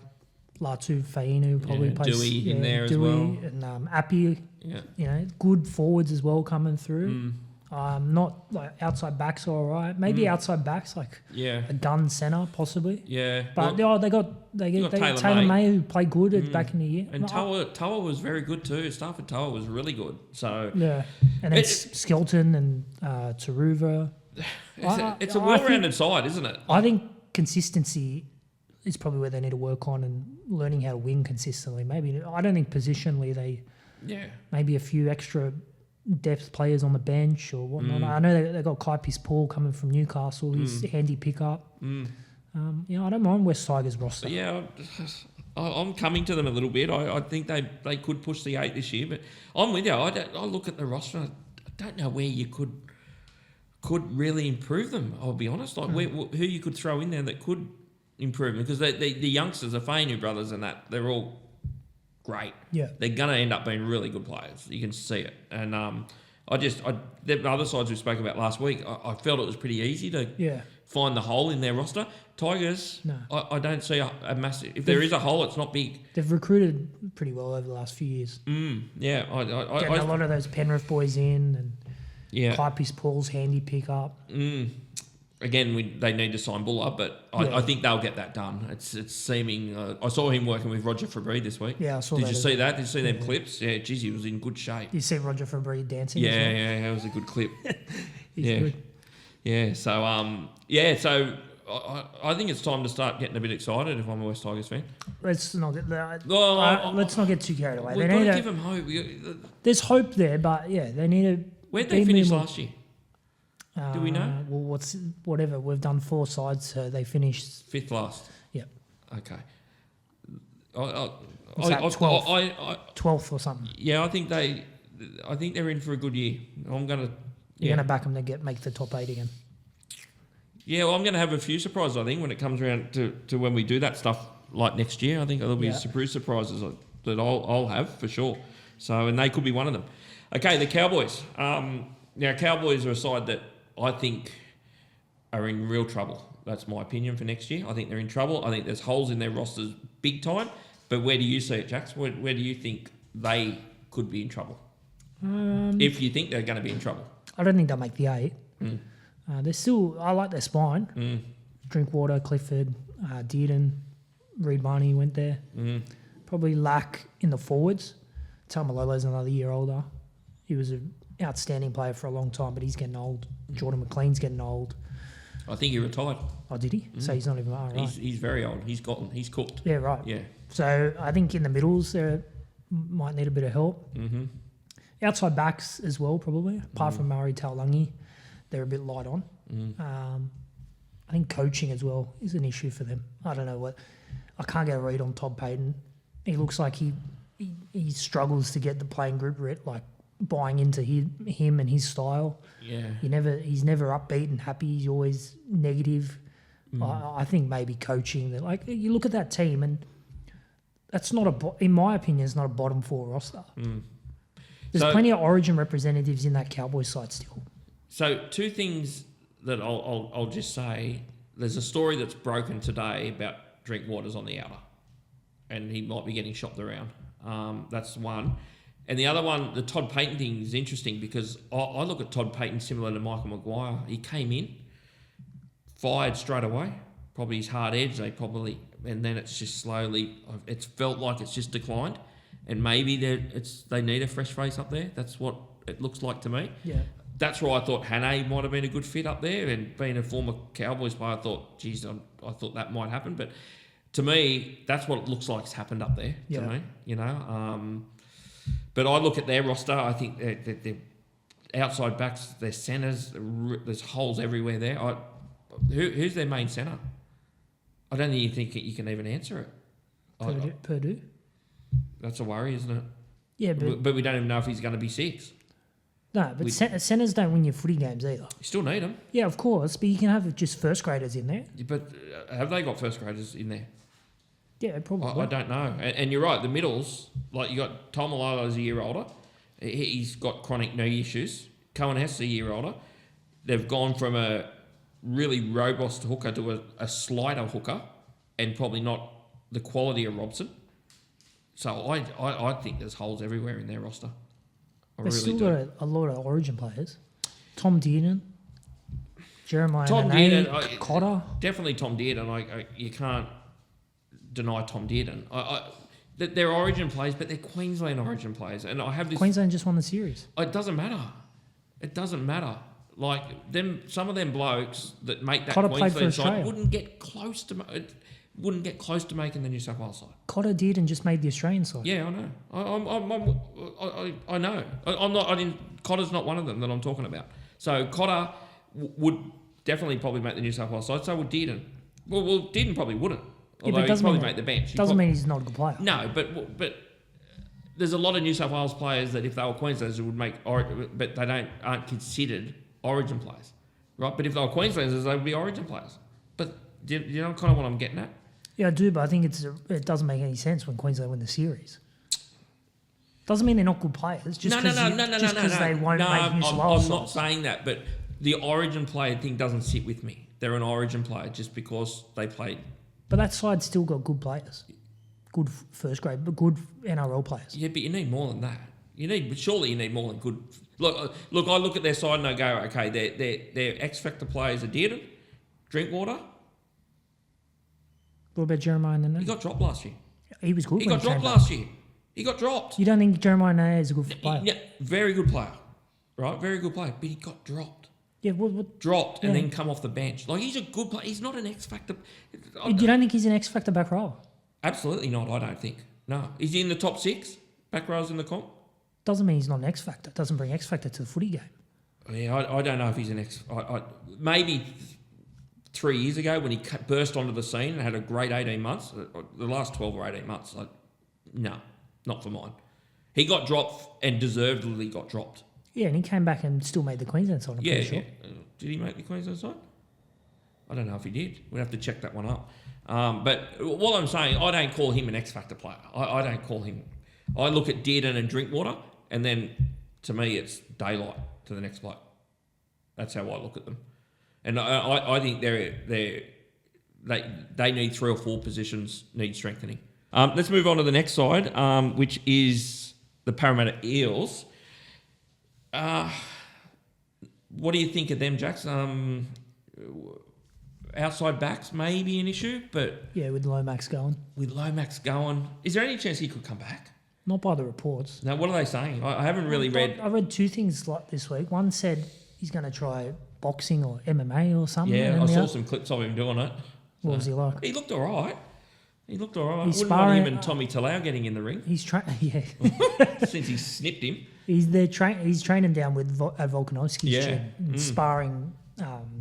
Latu Fainu probably plays. Dewey in there as Dewey well. And Appy. Yeah. You know, good forwards as well coming through. Not like outside backs are all right. Maybe outside backs like a gun centre possibly. Yeah. But they got Taylor Taylor May who played good back in the year. And Toa was very good too. Stafford Toa was really good. So yeah, and then Skelton and Taruva. It's a well-rounded side, isn't it? I think consistency is probably where they need to work on, and learning how to win consistently. Maybe I don't think positionally they. Yeah. Maybe a few extra depth players on the bench or whatnot. I know they got Kaipis Paul coming from Newcastle. He's handy pickup. I don't mind West Tigers roster. But yeah, I'm coming to them a little bit. I think they could push the 8 this year, but I'm with you. I look at the roster and I don't know where you could really improve them, I'll be honest. Like who you could throw in there that could improve them, because the youngsters, the Fainu brothers and that, they're all great. Yeah. They're going to end up being really good players. You can see it. And the other sides we spoke about last week, I felt it was pretty easy to find the hole in their roster. Tigers, no. I don't see a massive... If there is a hole, it's not big. They've recruited pretty well over the last few years. Yeah. Getting a lot of those Penrith boys in, and yeah. Kaipis Paul's handy pickup. Again, they need to sign Buller, but I think they'll get that done. It's seeming... I saw him working with Roger Fabry this week. Yeah, I saw Did that. you see that? Did you see them clips? Yeah, geez, he was in good shape. You see Roger Fabry dancing? Yeah, as well? yeah, it was a good clip. He's good. Yeah, so I think it's time to start getting a bit excited if I'm a West Tigers fan. Let's not get let's not get too carried away. We've got to give them hope. There's hope there, but yeah, they need to... Where'd they finish last year? Do we know? Well, whatever. We've done 4 sides, so they finished 5th last. Yep. Okay. What's that, 12th or something. Yeah, I think they're in for a good year. I'm gonna. You're gonna back them to make the top 8 again. Yeah, well, I'm gonna have a few surprises. I think when it comes around to when we do that stuff like next year, I think there'll be some surprises that I'll have for sure. So, and they could be one of them. Okay, the Cowboys. Now, Cowboys are a side that I think are in real trouble. That's my opinion for next year. I think they're in trouble. I think there's holes in their rosters big time. But where do you see it, Jax? Where do you think they could be in trouble? If you think they're going to be in trouble. I don't think they'll make the 8. They're still... I like their spine. Drinkwater, Clifford, Dearden, Reid Barney went there. Probably lack in the forwards. Tamalolo's another year older. He was an outstanding player for a long time, but he's getting old. Jordan McLean's getting old. I think he retired. Oh, did he? So he's not even... Oh, right. He's very old. He's cooked. Yeah, right. Yeah. So I think in the middles, they might need a bit of help. Outside backs as well, probably. Apart from Murray Taulagi, they're a bit light on. I think coaching as well is an issue for them. I don't know what... I can't get a read on Todd Payton. He looks like he struggles to get the playing group buying into him and his style. Yeah. He's never upbeat and happy. He's always negative. I think maybe coaching that, you look at that team and that's not in my opinion, it's not a bottom 4 roster. There's plenty of Origin representatives in that Cowboys side still. So 2 things that I'll just say. There's a story that's broken today about Drinkwater's on the outer, and he might be getting shopped around. That's one. And the other one, the Todd Payton thing is interesting because I look at Todd Payton similar to Michael Maguire. He came in, fired straight away, probably his hard edge, and then it's just slowly, it's felt like it's just declined. And maybe they need a fresh face up there. That's what it looks like to me. Yeah. That's why I thought Hannay might have been a good fit up there, and being a former Cowboys player, I thought, geez, I thought that might happen. But to me, that's what it looks like has happened up there to me, you know. But I look at their roster, I think they're outside backs, their centres, there's holes everywhere there. Who's their main centre? I don't think you can even answer it. Purdue. That's a worry, isn't it? Yeah, but we don't even know if he's going to be 6. No, but centres don't win your footy games either. You still need them. Yeah, of course, but you can have just first graders in there. But have they got first graders in there? Yeah, probably. I don't know. And you're right, the middles, like you got Tom Malolo's a year older. He's got chronic knee issues. Cohen Hess a year older. They've gone from a really robust hooker to a slider hooker and probably not the quality of Robson. So I think there's holes everywhere in their roster. I They've really still do. got a lot of Origin players. Tom Dearden, Jeremiah Tom Nene, Dearden, Cotter. definitely Tom Dearden. You can't deny Tom Dearden. They're Origin players, but they're Queensland Origin players, and I have this. Queensland just won the series. It doesn't matter. It doesn't matter. Like some of them blokes that make that Cotter played for Queensland side Australia. wouldn't get close to making the New South Wales side. Cotter did and just made the Australian side. Yeah, I know. I know. I'm not. Cotter's not one of them that I'm talking about. So Cotter would definitely probably make the New South Wales side. So would Dearden. Well, Dearden probably wouldn't. Although he'd probably make the bench. Doesn't mean he's not a good player. No, but there's a lot of New South Wales players that if they were Queenslanders would make, but they aren't considered Origin players, right? But if they were Queenslanders, they would be Origin players. But do you know kind of what I'm getting at? Yeah, I do, but I think it doesn't make any sense when Queensland win the series. Doesn't mean they're not good players. Just because they won't make New South Wales. I'm not saying that, but the Origin player thing doesn't sit with me. They're an Origin player just because they played. But that side's still got good players. Good first grade, but good NRL players. Yeah, but you need more than that. Surely you need more than good. Look, I look at their side and I go, okay, their X Factor players are Dearden, Drinkwater. What about Jeremiah Nene? He got dropped last year. He was good. He got dropped last year. He got dropped. You don't think Jeremiah Nene is a good player? Yeah, very good player, right? Very good player, but he got dropped. Yeah, what? Dropped and then come off the bench. Like, he's a good player. He's not an X Factor. You don't think he's an X Factor back row? Absolutely not, I don't think. No. Is he in the top 6 back rows in the comp? Doesn't mean he's not an X Factor. Doesn't bring X Factor to the footy game. Yeah, I don't know if he's an X... maybe 3 years ago when he burst onto the scene and had a great 18 months, the last 12 or 18 months, no, not for mine. He got dropped and deservedly got dropped. Yeah, and he came back and still made the Queensland side, I'm pretty sure. Did he make the Queensland side? I don't know if he did. We'd have to check that one up. But what I'm saying, I don't call him an X Factor player. I don't call him... I look at Dearden and Drinkwater, and then to me it's daylight to the next bloke. That's how I look at them. And I think they need 3 or 4 positions need strengthening. Let's move on to the next side, which is the Parramatta Eels. What do you think of them, Jax? Outside backs may be an issue, but... Yeah, with Lomax going. With Lomax going, is there any chance he could come back? Not by the reports. Now, what are they saying? I haven't really read... I read 2 things like this week. One said he's going to try boxing or MMA or something. Yeah, I saw some clips of him doing it. What was he like? He looked all right. I He's wouldn't sparring, want him and Tommy Talau getting in the ring He's yeah. since he snipped him. He's training down with at Volkanovski's gym, sparring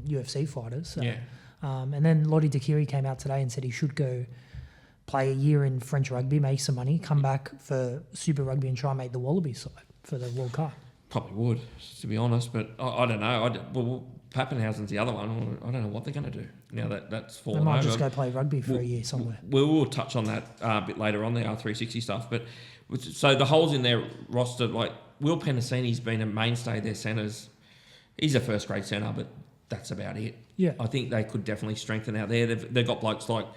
UFC fighters. So. Yeah. And then Lottie Dakiri came out today and said he should go play a year in French rugby, make some money, come back for Super Rugby and try and make the Wallabies side for the World Cup. Probably would, to be honest, but I don't know. Well, Pappenhausen's the other one. I don't know what they're going to do now that's fallen They might over. just go play rugby for a year somewhere. We'll touch on that a bit later on, the R360 stuff. But so the holes in their roster, like Will Penasini's been a mainstay of their centres. He's a first-grade centre, but that's about it. Yeah. I think they could definitely strengthen out there. They've got blokes like...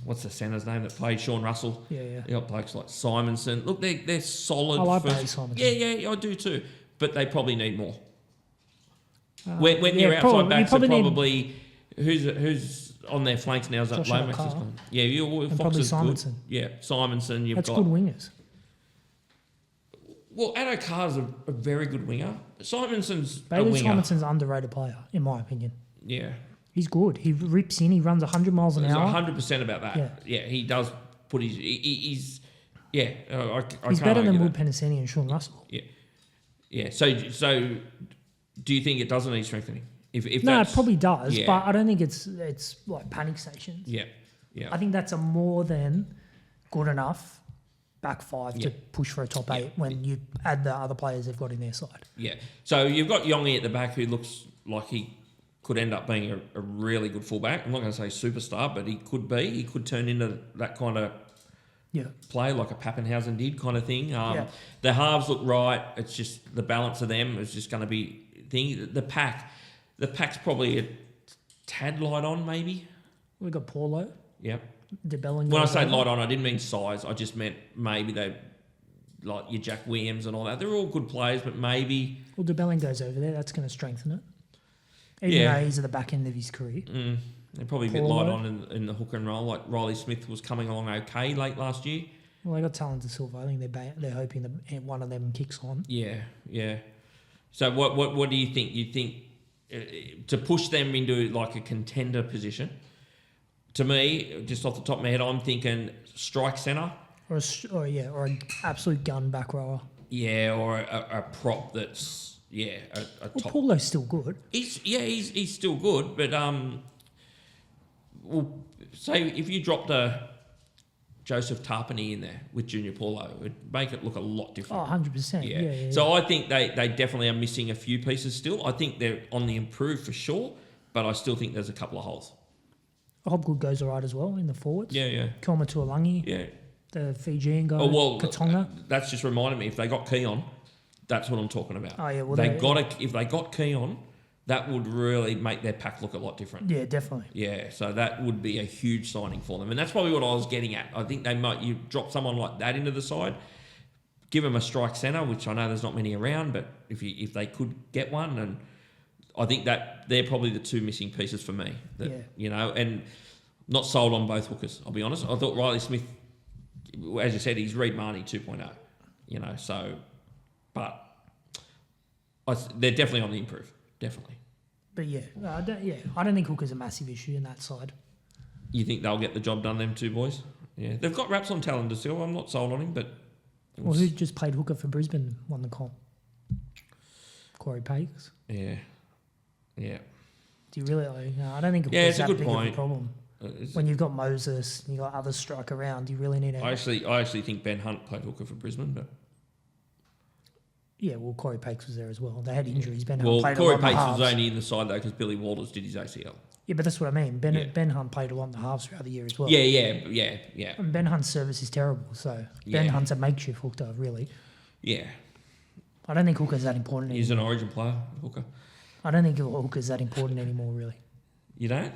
what's the centre's name that played? Sean Russell. Yeah. They got blokes like Simonson. Look, they're solid. I like Barry Simonson. Yeah, I do too. But they probably need more. When you're outside backs, probably who's on their flanks now? Is that Joshua Lomax? Carr. Fox probably is Simonson. good. Yeah, Simonson. You've That's got good wingers. Well, Addo Carr's a very good winger. Simonson's a Bailey winger. Simonson's an underrated player, in my opinion. Yeah. He's good. He rips in. He runs 100 miles an hour. 100% about that. Yeah, he does put his... He's... Yeah, I He's can't better than argue Will that. Penasini and Sean Russell. Yeah. So do you think it doesn't need strengthening? If No, that's, it probably does, yeah. but I don't think it's like panic stations. Yeah. I think that's a more than good enough back five Yeah. to push for a top 8 when you add the other players they've got in their side. Yeah. So you've got Yongi at the back who looks like he could end up being a really good fullback. I'm not going to say superstar, but he could be. He could turn into that kind of play like a Pappenhausen did kind of thing. The halves look right. It's just the balance of them is just going to be thing. The pack's probably a tad light on maybe. We got Paulo. Yep. DeBellingham. When I say light on, I didn't mean size. I just meant maybe they like your Jack Williams and all that. They're all good players, but maybe. Well, DeBellingham goes over there. That's going to strengthen it. Even though he's at the back end of his career. They're probably a bit light on in the hook and roll. Like Riley Smith was coming along okay late last year. Well, they got Talent to Silva. I think they're hoping that one of them kicks on. Yeah. So what do you think? You think to push them into like a contender position? To me, just off the top of my head, I'm thinking strike centre. Or an absolute gun back rower. Yeah, or a prop that's top. Paulo's still good. He's still good, but well, say if you dropped a Joseph Tarpany in there with Junior Paulo, it would make it look a lot different. 100%. Yeah. So I think they definitely are missing a few pieces still. I think they're on the improve for sure, but I still think there's a couple of holes. Hobgood goes all right as well in the forwards. Yeah. Kelma Tuolangi. Yeah. The Fijian guy. Katonga. That's just reminded me, if they got Keon, that's what I'm talking about. Oh, yeah. Well, if they got Keon, that would really make their pack look a lot different. Yeah, definitely. Yeah, so that would be a huge signing for them. And that's probably what I was getting at. I think you drop someone like that into the side, give them a strike centre, which I know there's not many around, but if they could get one, and I think that they're probably the two missing pieces for me. And not sold on both hookers, I'll be honest. I thought Riley Smith, as you said, he's Reid Marnie 2.0, so, but they're definitely on the improve. Definitely. But I don't think Hooker's a massive issue in that side. You think they'll get the job done, them two boys? Yeah. They've got raps on Talent still. I'm not sold on him, but... Well, who just played hooker for Brisbane won the comp? Corey Pakes. Yeah. Do you really... I don't think it's that big of a problem. When you've got Moses and you've got others strike around, you really need to... I actually think Ben Hunt played hooker for Brisbane, but... Yeah, well, Corey Pakes was there as well. They had injuries. Ben Hunt played Corey a lot Pakes in the was halves. only in the side, though, because Billy Walters did his ACL. Yeah, but that's what I mean. Ben Hunt played a lot in the halves throughout the year as well. Yeah. And Ben Hunt's service is terrible, so Ben Hunt's a makeshift hooker, really. Yeah. I don't think hooker's that important anymore. He's an Origin player, hooker. I don't think hooker's that important anymore, really. You don't?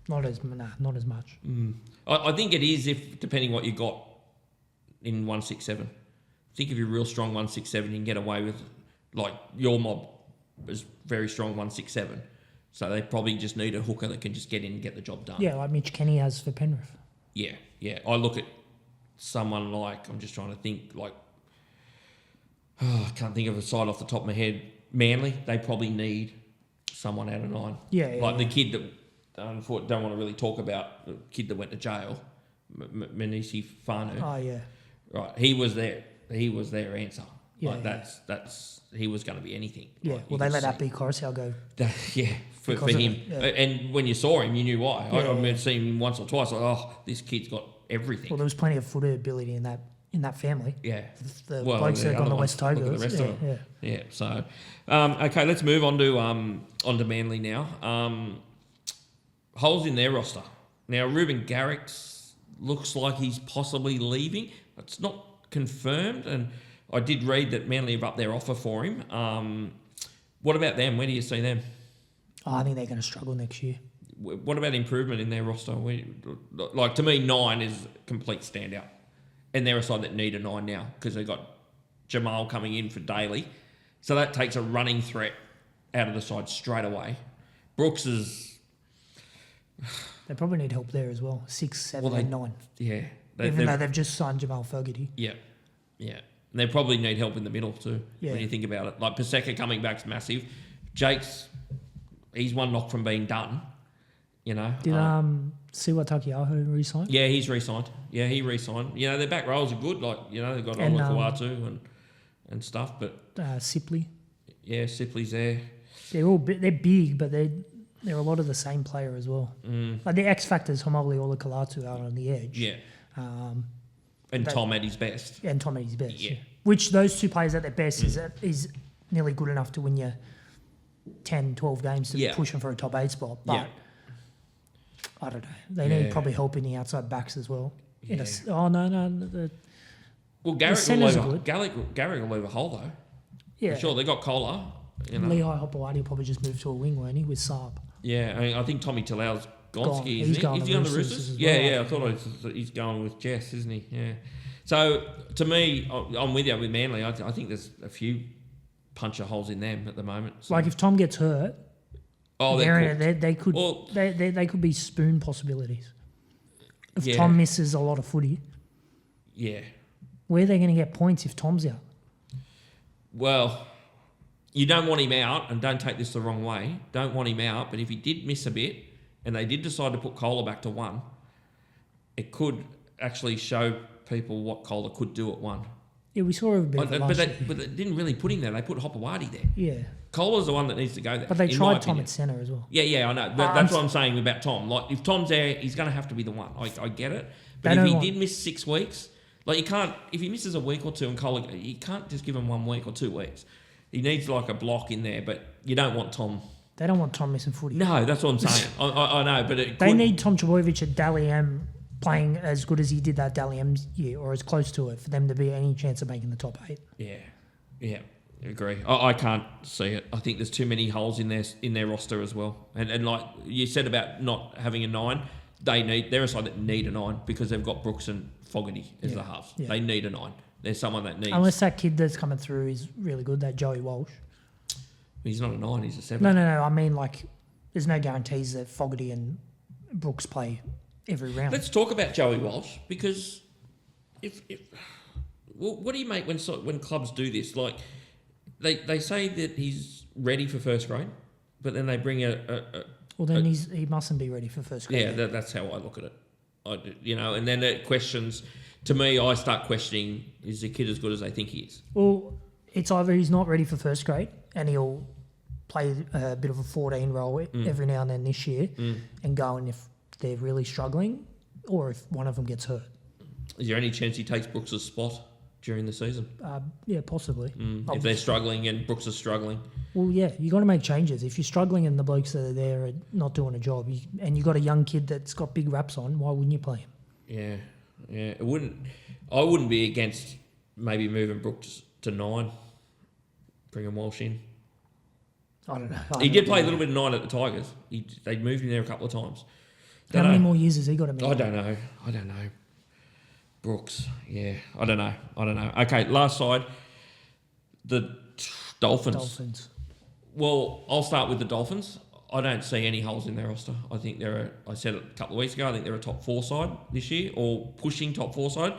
Not as much. I think it is, if depending what you got in 167. I think if you're real strong 167, you can get away with... Like, your mob is very strong 167. So they probably just need a hooker that can just get in and get the job done. Yeah, like Mitch Kenny has for Penrith. Yeah. I look at someone like, I'm just trying to think, like, I can't think of a side off the top of my head. Manly, they probably need someone out of 9. The kid that, don't want to really talk about, the kid that went to jail, Manisi Fanu. Oh, yeah. Right, he was their answer. Yeah, like that's he was going to be anything. Yeah, like, well, they let Api Coruscant go. For him. Yeah. And when you saw him, you knew why. Yeah, I remember seeing him once or twice. Like, this kid's got everything. Well, there was plenty of footy ability in that family. Yeah. The blokes that got on the West Tigers. Look at the rest of them. Yeah. So, okay, let's move on to Manly now. Holes in their roster. Now, Ruben Garrick's looks like he's possibly leaving. It's not confirmed, and I did read that Manly have upped their offer for him. What about them? Where do you see them? I think they're going to struggle next year. What about improvement in their roster? Like, to me, 9 is a complete standout. And they're a side that need a 9 now because they've got Jamal coming in for Daly. So that takes a running threat out of the side straight away. Brooks is... They probably need help there as well. 6, 7, and 9. Yeah. Even though they've just signed Jamal Fogarty. Yeah. And they probably need help in the middle too, when you think about it. Like, Paseka coming back is massive. Jake's, he's one knock from being done, Did Siwa Takiaho re-sign? Yeah, he's re-signed. Yeah, he re-signed. Their back rows are good. Like, they've got Ola Kawatu and stuff, but... Sipley. Yeah, Sipley's there. They're big, but they're a lot of the same player as well. Like, the X factors, Homobli Ola Kalatu out on the edge. Yeah. And Tom at his best. And Tom at his best. Yeah. Which those two players at their best is nearly good enough to win you 10, 12 games to push them for a top 8 spot. But I don't know. They need probably help in the outside backs as well. Yeah. The Garrick centres are will, good. Garrick will leave a hole though. Yeah. For sure, they got Kohler. You know. Lehigh Hopewadi will probably just move to a wing, won't he, with Saab? Yeah, I think Tommy Talau's Gone. Gonski, He's isn't going he? Is to he on the Roosters Roosters? as Yeah, well. I thought he's going with Jess, isn't he? Yeah. So, to me, I'm with you with Manly. I think there's a few puncher holes in them at the moment. So. Like if Tom gets hurt, they could Well, they could be spoon possibilities. If Yeah. Tom misses a lot of footy, yeah. where are they going to get points if Tom's out? Well, you don't want him out, and don't take this the wrong way. Don't want him out, but if he did miss a bit, and they did decide to put Kohler back to 1, it could actually show people what Kohler could do at 1. Yeah, we saw a bit of it last year. But they didn't really put him there. They put Hopewadi there. Yeah, Kohler's the one that needs to go there. but they in my tried Tom opinion. at centre as well. Yeah, I know. That's what I'm saying about Tom. Like, if Tom's there, he's going to have to be the one. I get it. But They if he don't did miss 6 weeks, like, you can't, if he misses a week or two and Kohler, you can't just give him 1 week or 2 weeks. He needs like a block in there, but you don't want Tom. They don't want Tom missing footy. No, that's what I'm saying. I know, but They need Tom Trbojevic at Dally M playing as good as he did that Dally M year, or as close to it, for them to be any chance of making the top 8. Yeah, agree. I can't see it. I think there's too many holes in their roster as well. And like you said about not having a 9, they're a side that need a 9 because they've got Brooks and Fogarty as the halves. Yeah. They need a 9. There's someone that needs. Unless that kid that's coming through is really good, that Joey Walsh. He's not a 9. He's a 7. No. I mean, like, there's no guarantees that Fogarty and Brooks play every round. Let's talk about Joey Walsh because what do you make when clubs do this? Like they say that he's ready for first grade, but then they bring Well, then he mustn't be ready for first grade. yeah. That's how I look at it. And then it questions. To me, I start questioning: is the kid as good as they think he is? Well, it's either he's not ready for first grade and he'll play a bit of a 14 role every now and then this year and go in if they're really struggling, or if one of them gets hurt. Is there any chance he takes Brooks' spot during the season? Yeah, possibly. If they're struggling and Brooks is struggling. Well, yeah, you got to make changes. If you're struggling and the blokes that are there are not doing a job, and you got a young kid that's got big raps on, why wouldn't you play him? Yeah. I wouldn't be against maybe moving Brooks to 9, bringing Walsh in. I don't know. He did play a little bit of 9 at the Tigers. They moved him there a couple of times. How many more years has he got to make? I don't know. Brooks, yeah, I don't know. Okay, last side, the Dolphins. Well, I'll start with the Dolphins. I don't see any holes in their roster. I think I said it a couple of weeks ago, I think they're a top 4 side this year, or pushing top 4 side.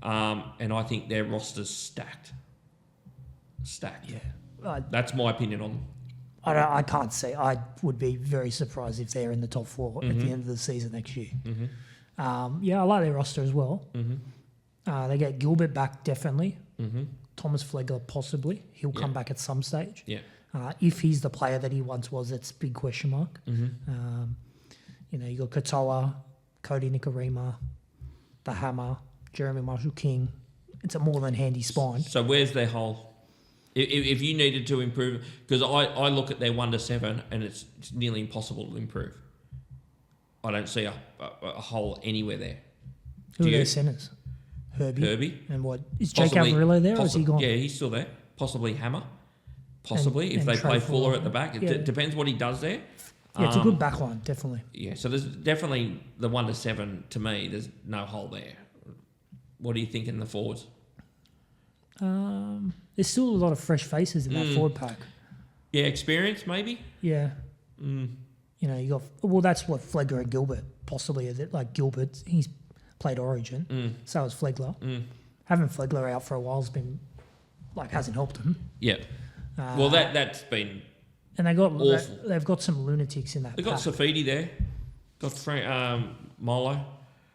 And I think their roster's stacked. Yeah. That's my opinion on them. I can't say. I would be very surprised if they're in the top 4 at the end of the season next year. I like their roster as well. They get Gilbert back, definitely. Thomas Flegler, possibly. He'll come back at some stage. Yeah. If he's the player that he once was, that's a big question mark. You got Katoa, Cody Nikorima, the Hammer, Jeremy Marshall-King. It's a more than handy spine. So where's their hole? If you needed to improve, because I look at their 1 to 7 and it's nearly impossible to improve. I don't see a hole anywhere there. Who are their centres? Herbie. And what? Is Jake Alvarillo there or is he gone? Yeah, he's still there. Possibly Hammer. Possibly, if they play Fuller at the back. It depends what he does there. Yeah, it's a good backline, definitely. Yeah, so there's definitely the 1 to 7, to me, there's no hole there. What do you think in the forwards? There's still a lot of fresh faces in that forward pack. Yeah, experience maybe? Yeah. You got... that's what Flegler and Gilbert possibly is. Like Gilbert, he's played Origin. So has Flegler. Having Flegler out for a while has been... hasn't helped him. Yeah. Well, that's been... And awful. They've got some lunatics in that They've got Safidi there. Got Molo.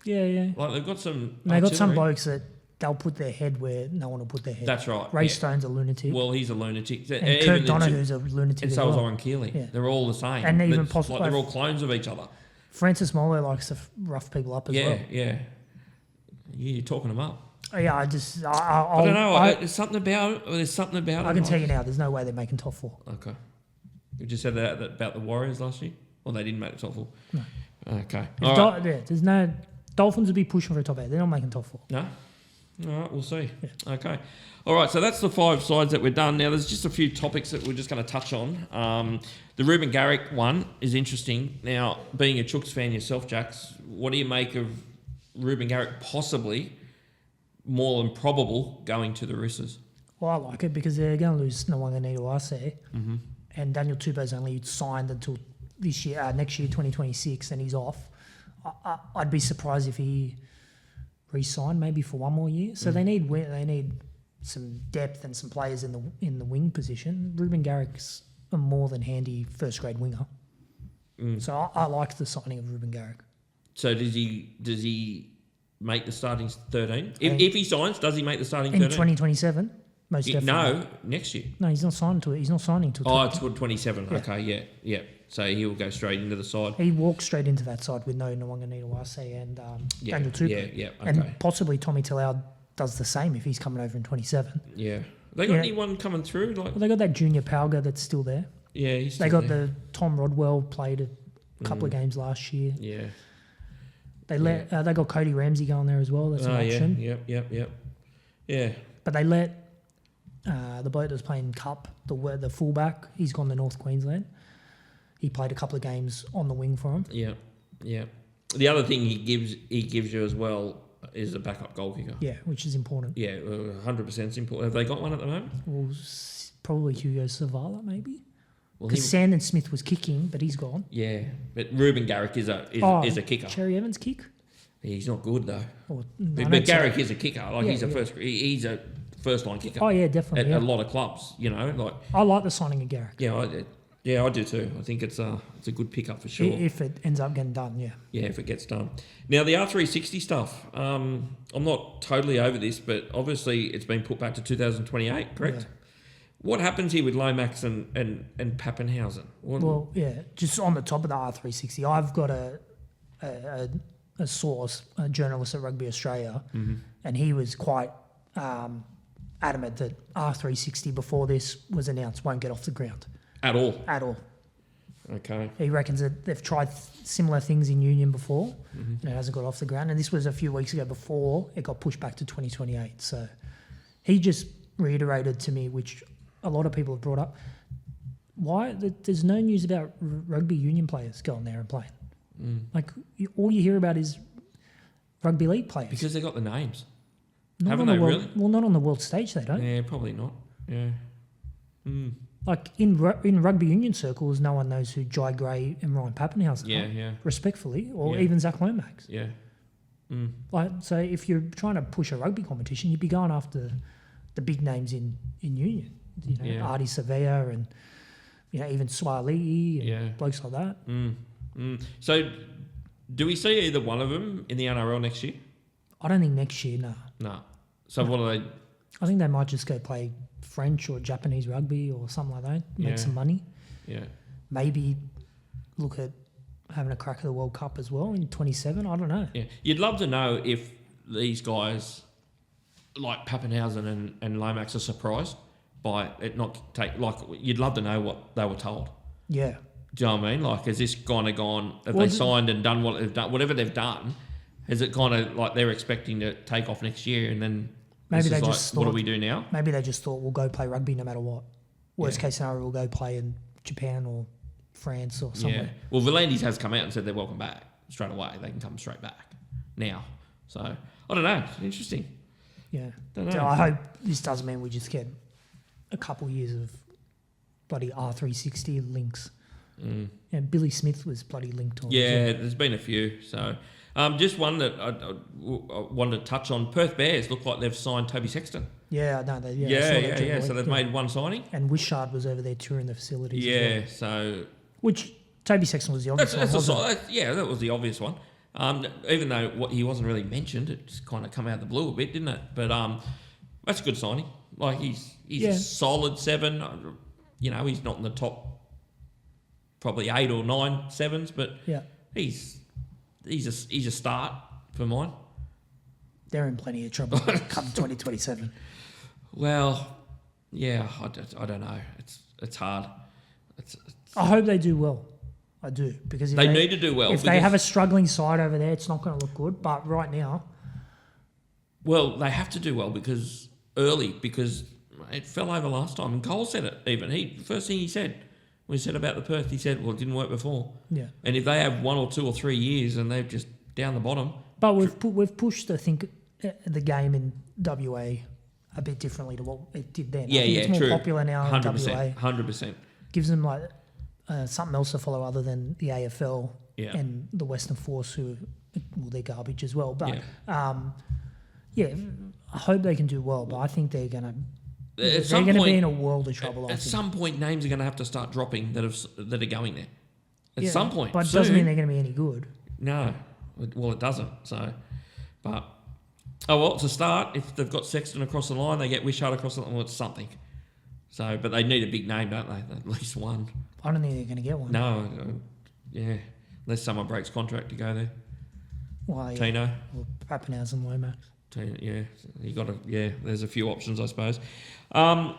Yeah. They've got some... And they've got some blokes that they'll put their head where no one will put their head. That's right. Ray Stone's a lunatic. Well, he's a lunatic. And Kurt Donohue's a lunatic and as so well. is Oren Keeley. Yeah. They're all the same. And even possibly... they're all clones of each other. Francis Molo likes to rough people up as well. Yeah. You're talking them up. Yeah, I don't know. There's something about it. I can tell you now, there's no way they're making top 4. Okay. You just said that about the Warriors last year? Or they didn't make the top 4? No. Okay. All right. There's no... Dolphins would be pushing for a top 8. They're not making top 4. No? All right, we'll see. Yeah. Okay. All right, so that's the 5 sides that we're done. Now, there's just a few topics that we're just going to touch on. The Ruben Garrick one is interesting. Now, being a Chooks fan yourself, Jax, what do you make of Ruben Garrick possibly, more than probable, going to the Roosters? Well, I like it because they're going to lose Nawanganato Arce. Mm-hmm. And Daniel Tupou's only signed until next year, 2026, and he's off. I'd be surprised if he re-signed maybe for one more year. So they need some depth and some players in the wing position. Ruben Garrick's a more than handy first grade winger. So I like the signing of Ruben Garrick. So does he make the starting 13? If he signs, does he make the starting 13? In 2027, most definitely. No, next year. No, he's not signing to it. He's not signing till. Oh, it's for 27. Yeah. Okay, yeah. So he will go straight into the side. He walks straight into that side with no Nawanganato Arce and Daniel Tupou. Yeah, okay. And possibly Tommy Talau does the same if he's coming over in 27. Yeah. They got anyone coming through? Well, they got that junior Palga that's still there. Yeah, he's still They got there. the Tom Rodwell played a couple of games last year. Yeah. They got Cody Ramsey going there as well. That's an option. Yep. Yeah. But they let the bloke that was playing Cup, the fullback, he's gone to North Queensland. He played a couple of games on the wing for him. Yeah. The other thing he gives you as well is a backup goal kicker. Yeah, which is important. Yeah, 100% important. Have they got one at the moment? Well, probably Hugo Savala, maybe. Well, Because Sandon Smith was kicking, but he's gone. Yeah, but Ruben Garrick is a kicker. Cherry Evans kick? He's not good though. But Garrick is a kicker. He's a first line kicker. Oh yeah, definitely. At a lot of clubs, I like the signing of Garrick. Yeah, I do too. I think it's a good pickup for sure. If it ends up getting done, yeah. Yeah, if it gets done. Now, the R360 stuff, I'm not totally over this, but obviously it's been put back to 2028, correct? Yeah. What happens here with Lomax and Pappenhausen? Just on the top of the R360, I've got a source, a journalist at Rugby Australia, and he was quite adamant that R360 before this was announced won't get off the ground. At all? At all. Okay. He reckons that they've tried similar things in Union before and it hasn't got off the ground. And this was a few weeks ago before it got pushed back to 2028. So he just reiterated to me, which a lot of people have brought up, why there's no news about rugby union players going there and playing. All you hear about is rugby league players. Because they got the names. Not Haven't on they the really? Well, not on the world stage, they don't. Yeah, probably not. Yeah. Like in rugby union circles, no one knows who Jai Gray and Ryan Pappenhausen are. Yeah. Respectfully, or even Zach Lomax. Yeah. So if you're trying to push a rugby competition, you'd be going after the big names in union. Artie Sevilla and even Swalii and blokes like that. So do we see either one of them in the NRL next year? I don't think next year, no. No. So what are they? I think they might just go play French or Japanese rugby or something like that, make some money. Yeah. Maybe look at having a crack at the World Cup as well in 27. I don't know. Yeah. You'd love to know if these guys like Pappenhausen and Lomax are surprised by it not take, you'd love to know what they were told. Yeah. Do you know what I mean? Has this kind of gone, have they signed and done what they've done, whatever they've done, has it kind of they're expecting to take off next year and then maybe they just what do we do now? Maybe they just thought we'll go play rugby no matter what. Worst case scenario, we'll go play in Japan or France or somewhere. Yeah. Well, Volandis has come out and said they're welcome back straight away. They can come straight back now. So I don't know. It's interesting. Yeah. Don't know. So I hope this doesn't mean we just get a couple years of bloody R360 links. And Billy Smith was bloody linked on. Yeah, there's been a few. So just one that I wanted to touch on. Perth Bears look like they've signed Toby Sexton. Yeah, no, So they've made one signing. And Wishart was over there touring the facilities. Yeah, as well. so which Toby Sexton was the obvious one. That was the obvious one. Even though he wasn't really mentioned, it just kind of come out of the blue a bit, didn't it? But that's a good signing. He's a solid 7. He's not in the top probably 8 or 9 7s, but he's a start for mine. They're in plenty of trouble come 2027. Well, yeah, I don't know. It's hard. I hope they do well. I do, because if They need to do well. If they have a struggling side over there, it's not going to look good. But right now, Well, they have to do well because it fell over last time. And Cole said it even. First thing he said when he said about the Perth, he said, well, it didn't work before. yeah. And if they have 1 or 2 or 3 years and they're just down the bottom. But we've pushed, I think, the game in WA a bit differently to what it did then. I think it's more true. popular now in 100%, WA. 100%. Gives them like something else to follow other than the AFL Yeah. and the Western Force, they're garbage as well. But I hope they can do well. But I think they're going to. They're going to be in a world of trouble. At some point, names are going to have to start dropping that are going there. At some point, but it soon. doesn't mean they're going to be any good. No, well, it doesn't. So, but it's a start. If they've got Sexton across the line, they get Wishart across the line. Well, it's something. So, but they need a big name, don't they? At least one. I don't think they're going to get one. No, unless someone breaks contract to go there. Why? Tino. Well, Pappenhausen, Lomax. Tino, yeah, you got to. Yeah, there's a few options, I suppose. Now,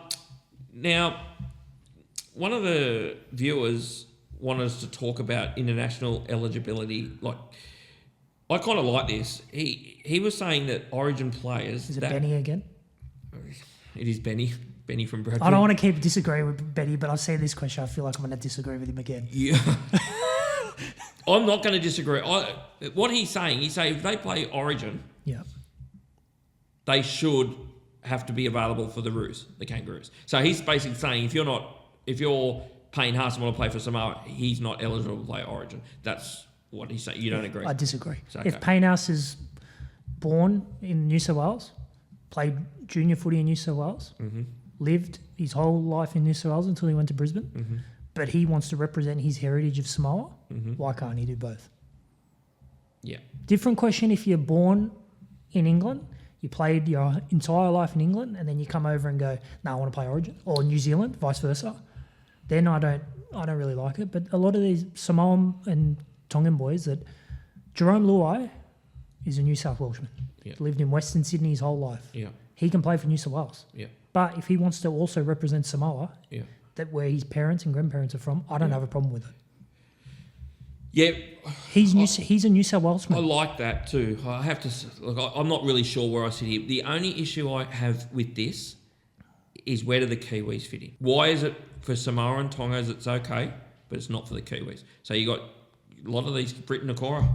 one of the viewers wanted us to talk about international eligibility. Like, I kind of like this. He was saying that Origin players. Is it Benny again? It is Benny. Benny from Bradford. I don't want to keep disagreeing with Benny, but I see this question, I feel like I'm going to disagree with him again. Yeah. I'm not going to disagree. What he's saying, if they play Origin, they should have to be available for the Roos, the Kangaroos. So he's basically saying if you're Payne Haas and want to play for Samoa, he's not eligible to play Origin. That's what he's saying. You don't agree? I disagree. Okay. If Payne Haas is born in New South Wales, played junior footy in New South Wales, lived his whole life in New South Wales until he went to Brisbane, but he wants to represent his heritage of Samoa, why can't he do both? Yeah. Different question if you're born in England, you played your entire life in England, and then you come over and go, no, I want to play Origin, or New Zealand, vice versa. Then I don't really like it. But a lot of these Samoan and Tongan boys Jerome Luai is a New South Welshman. Yeah. Lived in Western Sydney his whole life. Yeah. He can play for New South Wales. Yeah. But if he wants to also represent Samoa, that where his parents and grandparents are from, I don't have a problem with it. Yeah. He's a New South Welshman. I like that too. I have to look. I'm not really sure where I sit here. The only issue I have with this is where do the Kiwis fit in? Why is it for Samoa and Tongos it's okay, but it's not for the Kiwis? So you got a lot of these. Britton Nakora,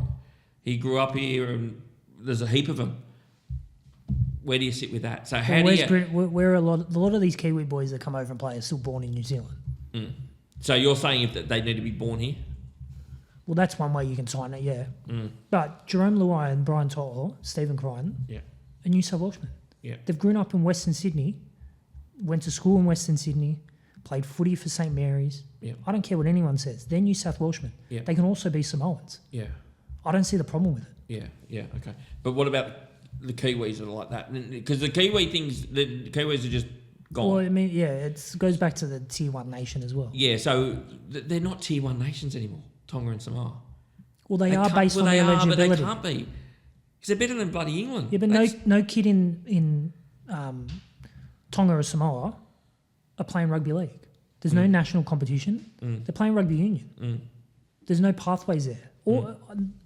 he grew up here, and there's a heap of them. Where do you sit with that? So how do you? Where a lot of these Kiwi boys that come over and play are still born in New Zealand. So you're saying if they need to be born here? Well, that's one way you can sign it, yeah. But Jerome Luai and Brian To'o, Stephen Crichton, are New South Welshmen. Yeah. They've grown up in Western Sydney, went to school in Western Sydney, played footy for St Mary's. Yeah. I don't care what anyone says. They're New South Welshmen. Yeah. They can also be Samoans. Yeah. I don't see the problem with it. Yeah, okay. But what about the Kiwis that are like that? Because the Kiwi things, the Kiwis are just gone. Well, I mean, it goes back to the Tier 1 nation as well. Yeah, so they're not Tier 1 nations anymore, Tonga and Samoa. Well, they are based on their eligibility. But they can't be. Because they're better than bloody England. Yeah, but no kid in Tonga or Samoa are playing rugby league. There's no national competition. They're playing rugby union. There's no pathways there.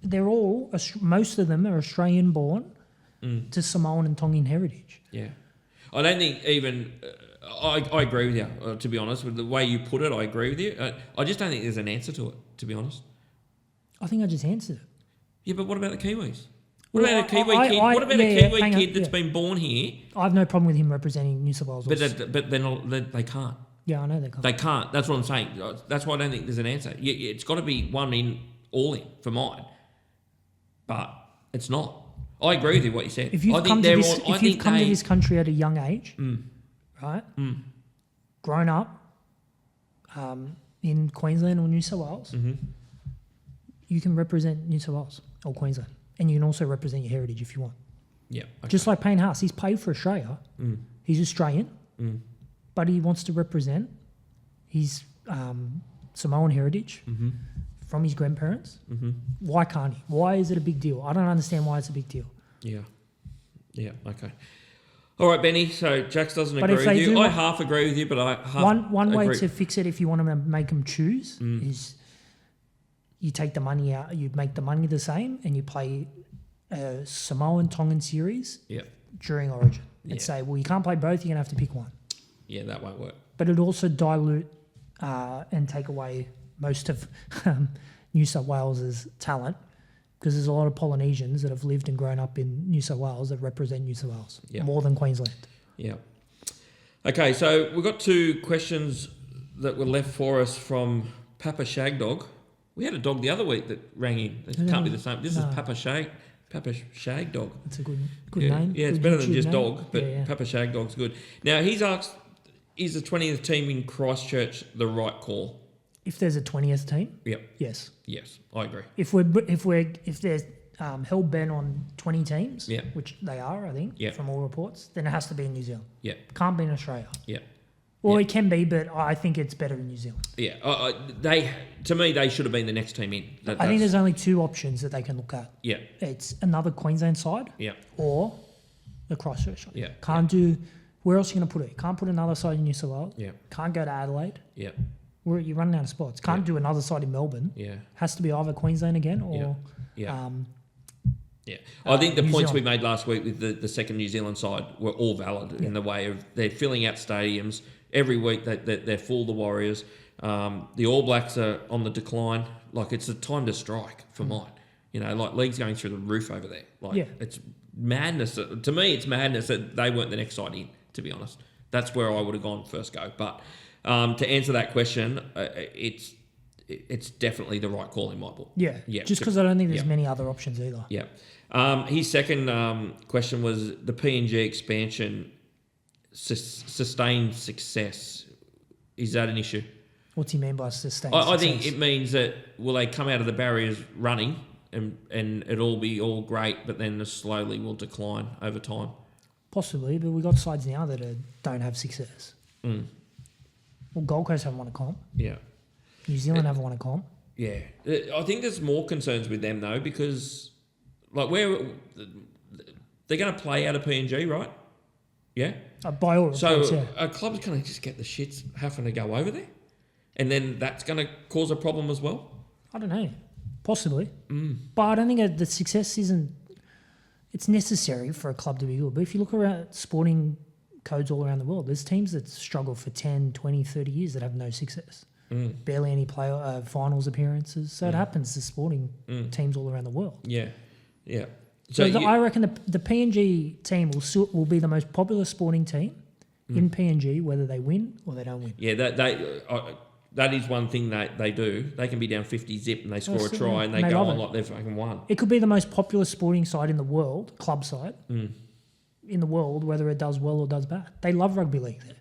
They're all, most of them are Australian born to Samoan and Tongan heritage. Yeah. I don't think even, I agree with you, to be honest. With the way you put it, I agree with you. I just don't think there's an answer to it, to be honest. I think I just answered it. Yeah, but what about the Kiwis? What about a Kiwi kid that's been born here? I have no problem with him representing New South Wales. But they're not, they can't. Yeah, I know they can't. They can't. That's what I'm saying. That's why I don't think there's an answer. It's got to be one in, all in for mine. But it's not. I agree with you what you said. If you've come to this country at a young age, right, grown up in Queensland or New South Wales, you can represent New South Wales or Queensland. And you can also represent your heritage if you want. Yeah. Okay. Just like Payne Haas, he's played for Australia. He's Australian, but he wants to represent his Samoan heritage from his grandparents. Why can't he? Why is it a big deal? I don't understand why it's a big deal. Yeah. Yeah, okay. All right, Benny. So Jax doesn't But agree if with they you. do I want- half agree with you, but I half One way agree. to fix it, if you want to make them choose, is you take the money out, you make the money the same, and you play a Samoan Tongan series Yep. during Origin, and Yeah. say, well, you can't play both. You're gonna have to pick one. Yeah, that won't work. But it also dilute and take away most of New South Wales's talent, because there's a lot of Polynesians that have lived and grown up in New South Wales that represent New South Wales Yeah. more than Queensland. Yeah. Okay, so we've got 2 questions that were left for us from Papa Shagdog. We had a dog the other week that rang in. It can't be the same. This No. is Papa Shagdog. It's a good Yeah, name. yeah, it's good better than YouTube just name. dog, but Yeah. Papa Shagdog's good. Now, he's asked, is the 20th team in Christchurch the right call? If there's a 20th team, Yep. yes. Yes, I agree. If there's hell bent on 20 teams, Yeah. which they are, I think, Yeah. from all reports, then it has to be in New Zealand. Yeah, Can't be in Australia. yeah, Or Yeah. it can be, but I think it's better in New Zealand. yeah. To me, they should have been the next team in. I think That's- there's only 2 options that they can look at. Yeah, It's another Queensland side yeah, or the Christchurch side. Yeah. Can't do. Where else are you going to put it? Can't put another side in New South Wales. yeah, Can't go to Adelaide. yeah, You're running out of spots. Can't do another side in Melbourne. yeah, Has to be either Queensland again or yeah. um, Yeah, I think the New points we Zealand. made last week with the second New Zealand side were all valid in the way of they're filling out stadiums every week. They're full, the Warriors. The All Blacks are on the decline. Like, it's a time to strike for mine. You know, like, league's going through the roof over there. Like, Yeah. it's madness. To me, it's madness that they weren't the next side in, to be honest. That's where I would have gone first go. But to answer that question, it's definitely the right call in my book. yeah. Yeah. Just because I don't think there's Yeah. many other options either. Yeah. His second question was the PNG expansion sustained success. Is that an issue? What's he mean by sustained I think success? it means that will they come out of the barriers running and it'll be all great, but then slowly will decline over time. Possibly, but we've got sides now that don't have success. Mm. Well, Gold Coast haven't won a comp. Yeah. New Zealand haven't won a comp. Yeah. I think there's more concerns with them though, because like they're going to play out of PNG, right? Yeah. By all reports, So yeah. a club's going to just get the shits having to go over there, and then that's going to cause a problem as well. I don't know. Possibly. But I don't think the success isn't... It's necessary for a club to be good. But if you look around sporting codes all around the world, there's teams that struggle for 10, 20, 30 years that have no success. Barely any finals appearances. So it happens to sporting teams all around the world. Yeah, yeah. So I reckon the PNG team will be the most popular sporting team in PNG, whether they win or they don't win. Yeah, that is one thing that they do. They can be down 50 zip and they score a Absolutely. try and they And they go love on it. like they've fucking won. It could be the most popular sporting side in the world, club side, in the world, whether it does well or does bad. They love rugby league there.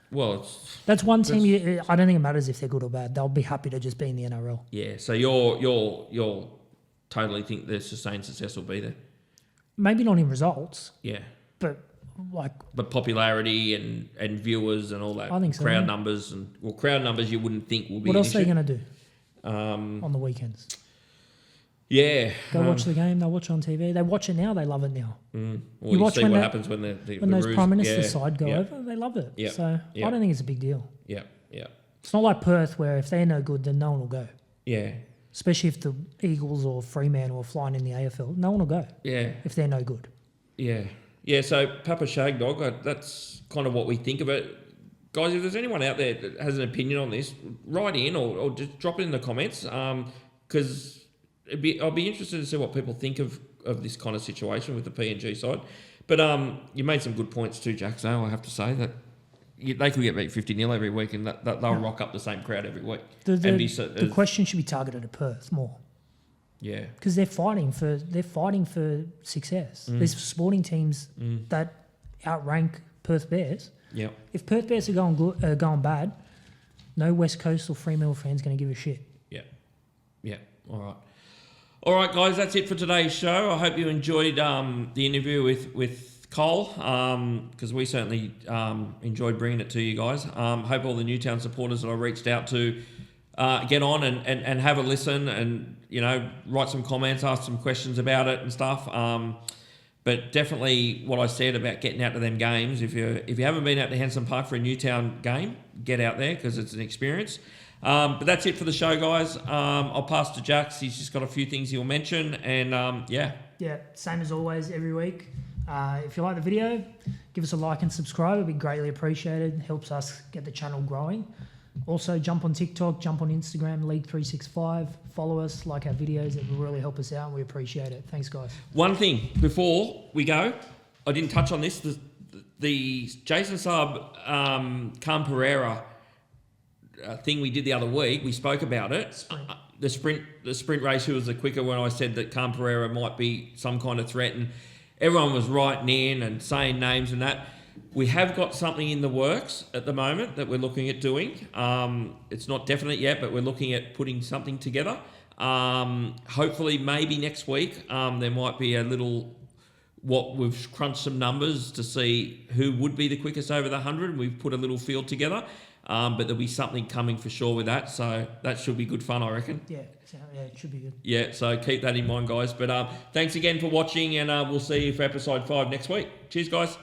Well, That's one team. I don't think it matters if they're good or bad. They'll be happy to just be in the NRL. yeah. So you're totally think the sustained success will be there. Maybe not in results, Yeah. but like But popularity and viewers and all that. I think so, Crowd yeah. numbers crowd numbers you wouldn't think will be what an else are they issue. going to do on the weekends? Yeah. Go watch the game. They'll watch it on TV. They watch it now. They love it now. Well, You you watch see when what they- happens when When those prime minister's side go yeah, over, they love it. Yeah. So Yeah. I don't think it's a big deal. Yeah, yeah, It's not like Perth where if they're no good, then no one will go. yeah, Especially if the Eagles or Fremantle are flying in the AFL, no one will go yeah, if they're no good. yeah, yeah. So Papa Shagdog, that's kind of what we think of it. Guys, if there's anyone out there that has an opinion on this, write in or just drop it in the comments, because I'll be interested to see what people think of this kind of situation with the PNG side. But you made some good points too, Jack. So I have to say that they could get beat 50-0 every week, and that they'll rock up the same crowd every week. The question should be targeted at Perth more Yeah, because they're fighting for success. There's sporting teams that outrank Perth Bears. yeah, If Perth Bears are going bad, no West Coast or Fremantle fans going to give a shit. yeah, yeah. All right, guys, that's it for today's show. I hope you enjoyed the interview with Cole, because we certainly enjoyed bringing it to you guys. Hope all the Newtown supporters that I reached out to get on and have a listen and, write some comments, ask some questions about it and stuff. But definitely what I said about getting out to them games. If you haven't been out to Henson Park for a Newtown game, get out there because it's an experience. But that's it for the show, guys. I'll pass to Jax. He's just got a few things he'll mention, and yeah. Yeah, same as always every week. If you like the video, give us a like and subscribe. It'd be greatly appreciated. It helps us get the channel growing. Also, jump on TikTok, jump on Instagram, League365. Follow us, like our videos. It will really help us out, and we appreciate it. Thanks, guys. One thing before we go, I didn't touch on this. The Jason Saab, Cam Pereira thing we did the other week. We spoke about it. The sprint race. Who was the quicker? When I said that Cam Pereira might be some kind of threat, and everyone was writing in and saying names and that. We have got something in the works at the moment that we're looking at doing. It's not definite yet, but we're looking at putting something together. Hopefully, maybe next week, there might be a little... We've crunched some numbers to see who would be the quickest over the 100. We've put a little field together, but there'll be something coming for sure with that. So that should be good fun, I reckon. Yeah, it should be good. Yeah, so keep that in mind, guys. But thanks again for watching, and we'll see you for episode 5 next week. Cheers, guys.